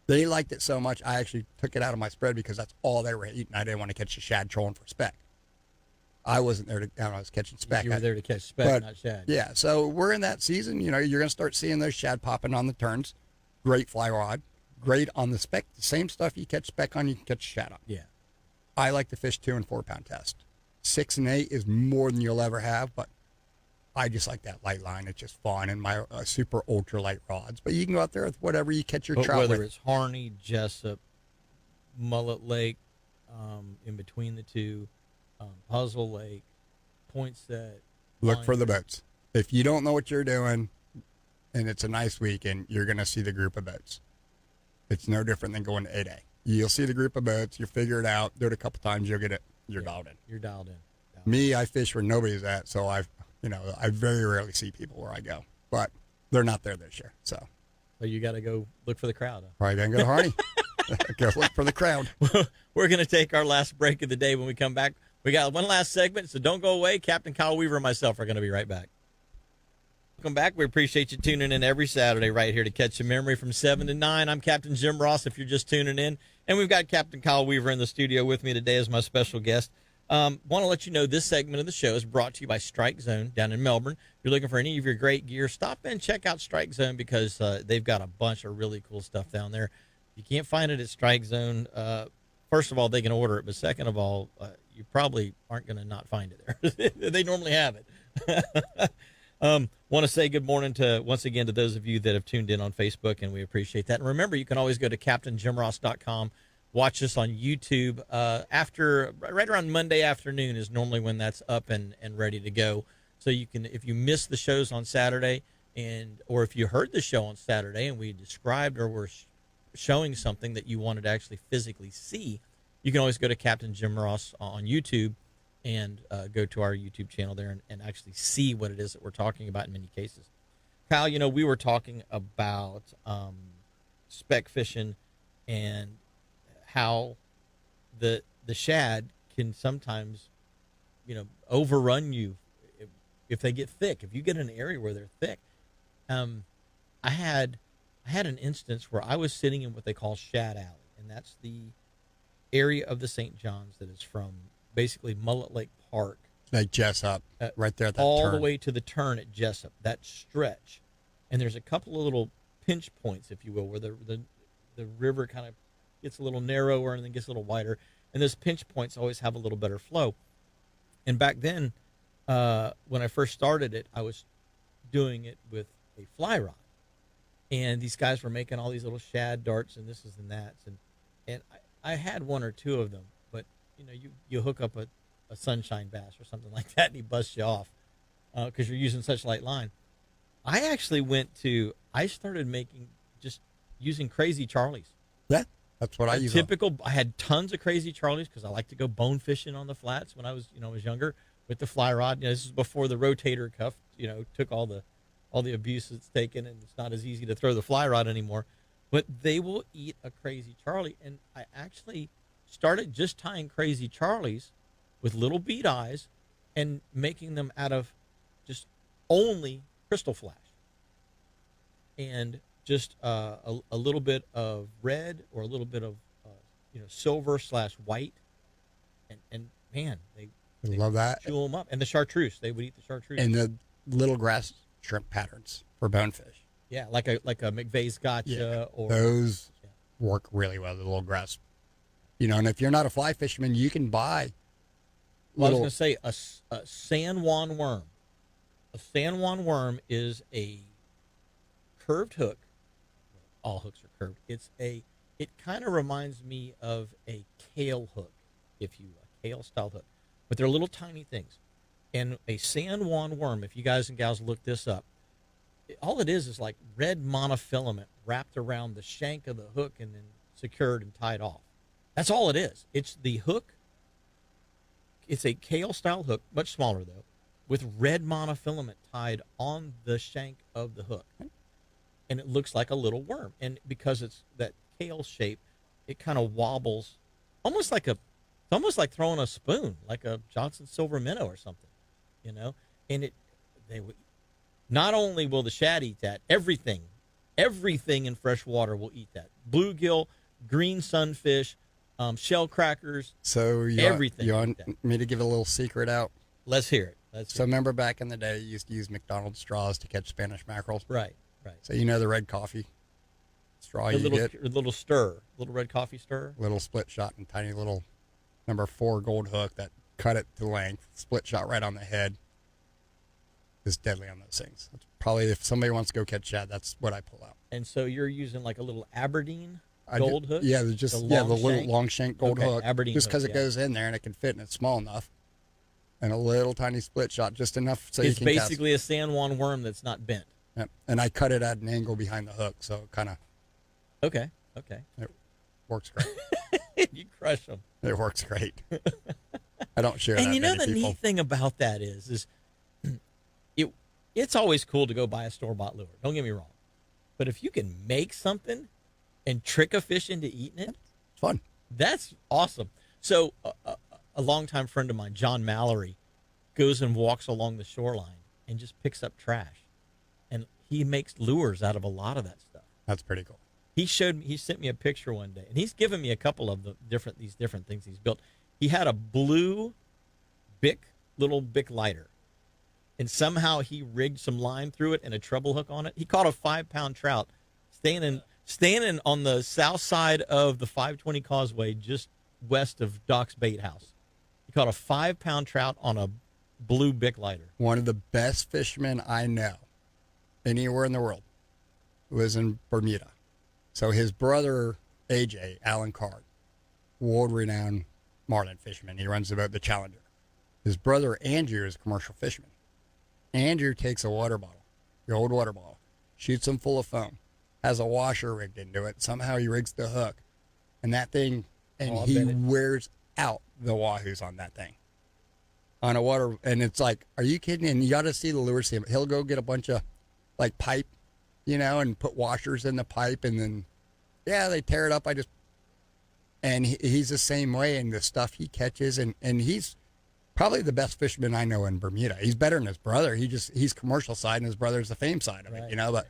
They liked it so much, I actually took it out of my spread because that's all they were eating. I didn't want to catch a shad trolling for speck. I wasn't there I was catching speck. You were there to catch speck, not shad. Yeah, so we're in that season. You know, you're going to start seeing those shad popping on the turns. Great fly rod. Great on the speck. The same stuff you catch speck on, you can catch shad on. Yeah. I like to fish 2 and 4 pound test. 6 and 8 is more than you'll ever have, but I just like that light line. It's just fun, and my super ultra light rods. But you can go out there with whatever you catch your trout with. Whether it's Harney, Jessup, Mullet Lake, in between the two, Puzzle Lake, Poinsett. Look for the boats. If you don't know what you're doing, and it's a nice weekend, you're going to see the group of boats. It's no different than going to 8A. You'll see the group of boats. You figure it out. Do it a couple times. You'll get it. You're dialed in. You're dialed in. Me, I fish where nobody's at, so I very rarely see people where I go, but they're not there this year. So you got to go look for the crowd. Huh? Probably gonna go to Harney. Go look for the crowd. We're going to take our last break of the day. When we come back, we got one last segment, so don't go away. Captain Kyle Weaver and myself are going to be right back. Welcome back. We appreciate you tuning in every Saturday right here to Catch a Memory from 7 to 9. I'm Captain Jim Ross if you're just tuning in. And we've got Captain Kyle Weaver in the studio with me today as my special guest. Want to let you know this segment of the show is brought to you by Strike Zone down in Melbourne. If you're looking for any of your great gear, stop in, check out Strike Zone because they've got a bunch of really cool stuff down there. If you can't find it at Strike Zone, first of all, they can order it. But second of all, you probably aren't going to not find it there. They normally have it. Want to say good morning once again to those of you that have tuned in on Facebook, and we appreciate that. And remember, you can always go to CaptainJimRoss.com. Watch us on YouTube right around Monday afternoon is normally when that's up and ready to go. So you can, if you missed the shows on Saturday, or if you heard the show on Saturday and we described or were showing something that you wanted to actually physically see, you can always go to Captain Jim Ross on YouTube and go to our YouTube channel there and actually see what it is that we're talking about in many cases. Kyle, we were talking about speck fishing and how the shad can sometimes, overrun you if they get thick. If you get in an area where they're thick, I had an instance where I was sitting in what they call Shad Alley, and that's the area of the St. John's that is from basically Mullet Lake Park, like Jessup, right there at that all turn. the way to the turn at Jessup, that stretch. And there's a couple of little pinch points, if you will, where the river kind of gets a little narrower and then gets a little wider. And those pinch points always have a little better flow. And back then, when I first started it, I was doing it with a fly rod. And these guys were making all these little shad darts and this and that. And I had one or two of them, but you hook up a sunshine bass or something like that and he busts you off because you're using such light line. I actually I started just using Crazy Charlies. Yeah, that's what I use. I had tons of Crazy Charlies because I like to go bone fishing on the flats when I was younger with the fly rod. This is before the rotator cuff, took all the abuse it's taken, and it's not as easy to throw the fly rod anymore. But they will eat a Crazy Charlie, and I actually started just tying Crazy Charlies with little bead eyes and making them out of just only crystal flash and just a little bit of red or a little bit of silver/white, and man, they love that. Chew them up, and the chartreuse, they would eat the chartreuse. And little grass shrimp patterns for bonefish. Yeah, like a McVeigh's Gotcha Yeah, or those work really well, the little grass. And if you're not a fly fisherman, you can buy Well, I was little. going to say a San Juan worm. A San Juan worm is a curved hook. All hooks are curved. It kind of reminds me of a kale hook, a kale style hook, but they're little tiny things. And a San Juan worm, if you guys and gals look this up, all it is like red monofilament wrapped around the shank of the hook and then secured and tied off. That's all it is. It's the hook. It's a kale style hook, much smaller though, with red monofilament tied on the shank of the hook. And it looks like a little worm. And because it's that kale shape, it kind of wobbles almost like it's almost like throwing a spoon, like a Johnson silver minnow or something, And not only will the shad eat that, everything in fresh water will eat that. Bluegill, green sunfish, shell crackers. So everything. You want me to give a little secret out? Let's hear it. So remember back in the day, you used to use McDonald's straws to catch Spanish mackerel? Right. So the red coffee straw The you get? little red coffee stir. Little split shot and tiny little number 4 gold hook that cut it to length, split shot right on the head. Is deadly on those things. That's probably, if somebody wants to go catch shad, that's what I pull out. And so you're using like a little Aberdeen gold hook? Yeah, the little long shank gold hook. Aberdeen just because hook, it goes in there and it can fit and it's small enough. And a little tiny split shot, just enough so you It's can basically a San Juan worm that's not bent. Yep. And I cut it at an angle behind the hook, so it kind of Okay. it works great. You crush them. It works great. I don't share And that many the people. neat thing about that is it's always cool to go buy a store-bought lure. Don't get me wrong. But if you can make something and trick a fish into eating it, It's fun. that's awesome. So a longtime friend of mine, John Mallory, goes and walks along the shoreline and just picks up trash. And he makes lures out of a lot of that stuff. That's pretty cool. He sent me a picture one day, and he's given me a couple of these different things he's built. He had a blue little Bic lighter, and somehow he rigged some line through it and a treble hook on it. He caught a 5-pound trout standing on the south side of the 520 Causeway, just west of Doc's Bait House. He caught a 5-pound trout on a blue Bic lighter. One of the best fishermen I know anywhere in the world was in Bermuda. So his brother, AJ, Alan Card, world-renowned marlin fisherman. He runs the boat, the Challenger. His brother, Andrew, is a commercial fisherman. Andrew takes a water bottle, the old water bottle, shoots them full of foam, has a washer rigged into it. Somehow he rigs the hook, and that thing, he wears out the wahoos on that thing. On a water, and it's like, are you kidding? And you got to see the lure. See him. He'll go get a bunch of like pipe, and put washers in the pipe, and then they tear it up. And he's the same way in the stuff he catches, and he's probably the best fisherman I know in Bermuda. He's better than his brother. He's commercial side, and his brother's the fame side of it, But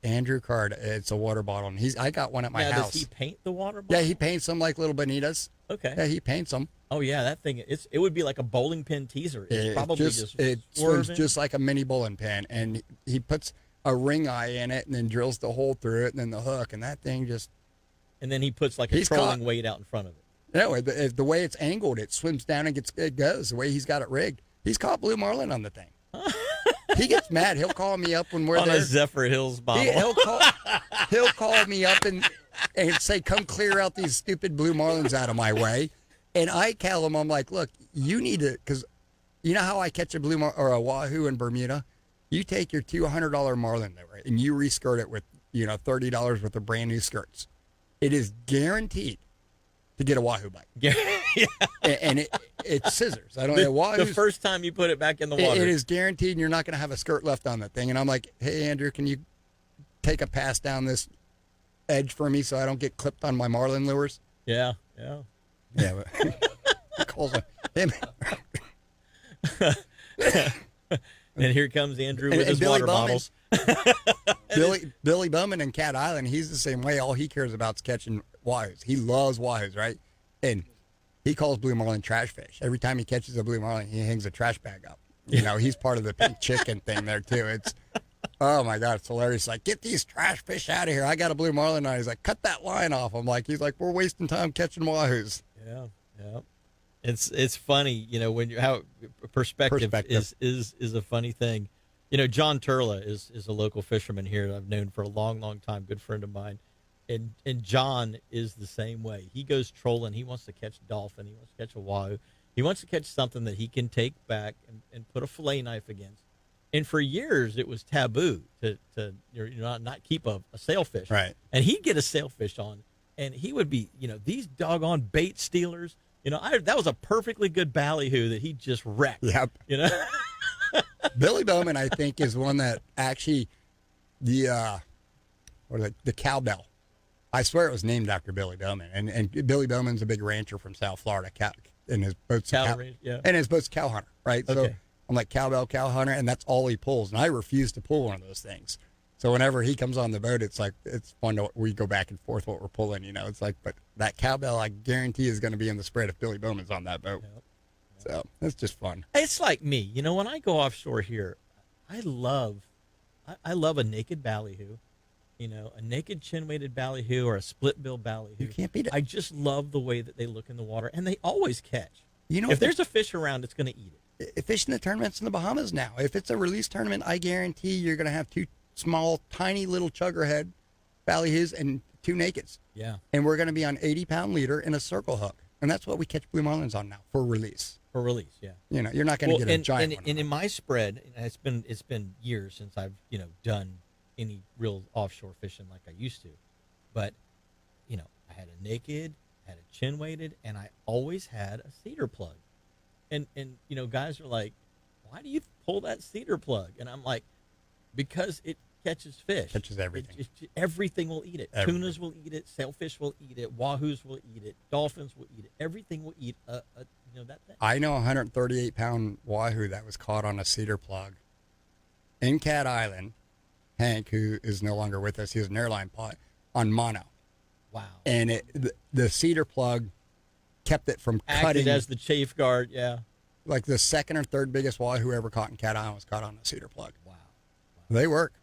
Andrew Card, it's a water bottle, and I got one at my house. Does he paint the water bottle? Yeah, he paints them like little bonitas. Okay. Yeah, he paints them. Oh yeah, that thing it would be like a bowling pin teaser. It's probably just it swerving. swims just like a mini bowling pin, and he puts a ring eye in it and then drills the hole through it and then the hook, and that thing just. And then he puts like a trolling weight out in front of it. No, the way it's angled, it swims down and it goes. The way he's got it rigged, he's caught blue marlin on the thing. He gets mad. He'll call me up when we're on there. a Zephyr Hills bottle. He'll call me up and say, "Come clear out these stupid blue marlins out of my way." And I tell him, I'm like, "Look, you need to, because you know how I catch a or a wahoo in Bermuda? You take your $200 marlin lure and you reskirt it with $30 worth of brand new skirts. It is guaranteed to get a wahoo bite. Yeah. And it's scissors. I don't know why. The first time you put it back in the water. It is guaranteed, and you're not going to have a skirt left on that thing. And I'm like, hey, Andrew, can you take a pass down this edge for me so I don't get clipped on my marlin lures? Yeah. But he calls him. And here comes Andrew with his water bottles. Billy Bowman in Cat Island, he's the same way. All he cares about is catching wahoos. He loves wahoos, right? And he calls blue marlin trash fish. Every time he catches a blue marlin, he hangs a trash bag up. You know, he's part of the pink chicken thing there too. It's, oh my God, it's hilarious. Like, get these trash fish out of here. I got a blue marlin on. He's like, cut that line off. He's like, we're wasting time catching wahoos. Yeah, yeah. It's funny, you know, when you how perspective. Is a funny thing. You know, John Turla is a local fisherman here that I've known for a long, long time, good friend of mine. And John is the same way. He goes trolling. He wants to catch dolphin. He wants to catch a wahoo. He wants to catch something that he can take back and put a fillet knife against. And for years, it was taboo to not keep a sailfish. Right. And he'd get a sailfish on, and he would be, you know, these doggone bait stealers. You know, that was a perfectly good ballyhoo that he just wrecked. Yep. You know? Billy Bowman, I think, is one that actually the cowbell. I swear it was named after Billy Bowman, and Billy Bowman's a big rancher from South Florida, and his boat's cow hunter, right? Okay. So I'm like cowbell, cow hunter, and that's all he pulls, and I refuse to pull one of those things. So whenever he comes on the boat, it's like it's fun to we go back and forth what we're pulling, you know. It's like, but that cowbell, I guarantee, is going to be in the spread if Billy Bowman's on that boat. Yep. So it's just fun. It's like me, you know, when I go offshore here, I love a naked ballyhoo, you know, a naked chin-weighted ballyhoo or a split-bill ballyhoo. You can't beat it. I just love the way that they look in the water, and they always catch. You know, if there's a fish around, it's going to eat it. Fishing the tournaments in the Bahamas now, if it's a release tournament, I guarantee you're going to have two small, tiny little chuggerhead ballyhoos and two nakeds. Yeah. And we're going to be on 80-pound leader and a circle hook. And that's what we catch blue marlins on now for release. For release, yeah. You know, you're not going to get a giant one. And in my spread, it's been years since I've, you know, done any real offshore fishing like I used to. But, you know, I had a naked, had a chin weighted, and I always had a cedar plug. And you know, guys are like, why do you pull that cedar plug? And I'm like, because it catches fish. Catches everything. Everything will eat it. Everything. Tunas will eat it. Sailfish will eat it. Wahoos will eat it. Dolphins will eat it. Everything will eat that thing. I know a 138-pound wahoo that was caught on a cedar plug in Cat Island. Hank, who is no longer with us, he was an airline pilot, on mono. Wow. And the cedar plug kept it from Acted cutting. as the chafe guard, yeah. Like the second or third biggest wahoo ever caught in Cat Island was caught on a cedar plug. Wow. They work.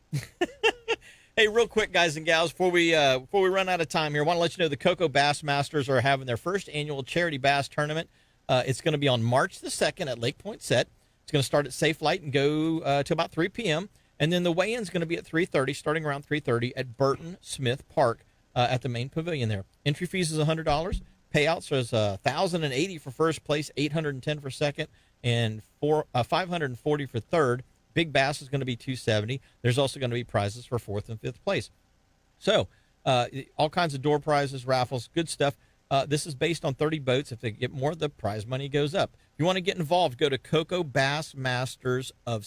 Hey, real quick, guys and gals, before we run out of time here, I want to let you know the Cocoa Bass Masters are having their first annual charity bass tournament. It's going to be on March the 2nd at Lake Point Set. It's going to start at Safe Light and go to about 3 p.m. And then the weigh-in's going to be at 3:30, starting around 3:30 at Burton Smith Park at the main pavilion there. Entry fees is $100. Payouts is $1,080 for first place, $810 for second, and $540 for third. Big bass is going to be $270. There's also going to be prizes for fourth and fifth place. So all kinds of door prizes, raffles, good stuff. This is based on 30 boats. If they get more, the prize money goes up. If you want to get involved, go to Cocoa Bass Masters of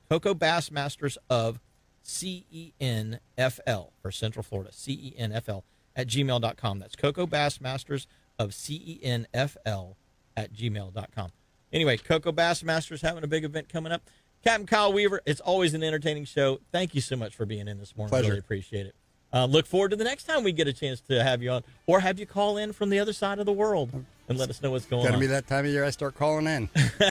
Cocoa Bass Masters of CENFL for Central Florida, CENFL at gmail.com. That's Cocoa Bass Masters of CENFL at gmail.com. Anyway, Cocoa Bass Masters having a big event coming up. Captain Kyle Weaver, it's always an entertaining show. Thank you so much for being in this morning. Pleasure. Really appreciate it. Look forward to the next time we get a chance to have you on, or have you call in from the other side of the world and let us know what's going on. Got to be that time of year I start calling in.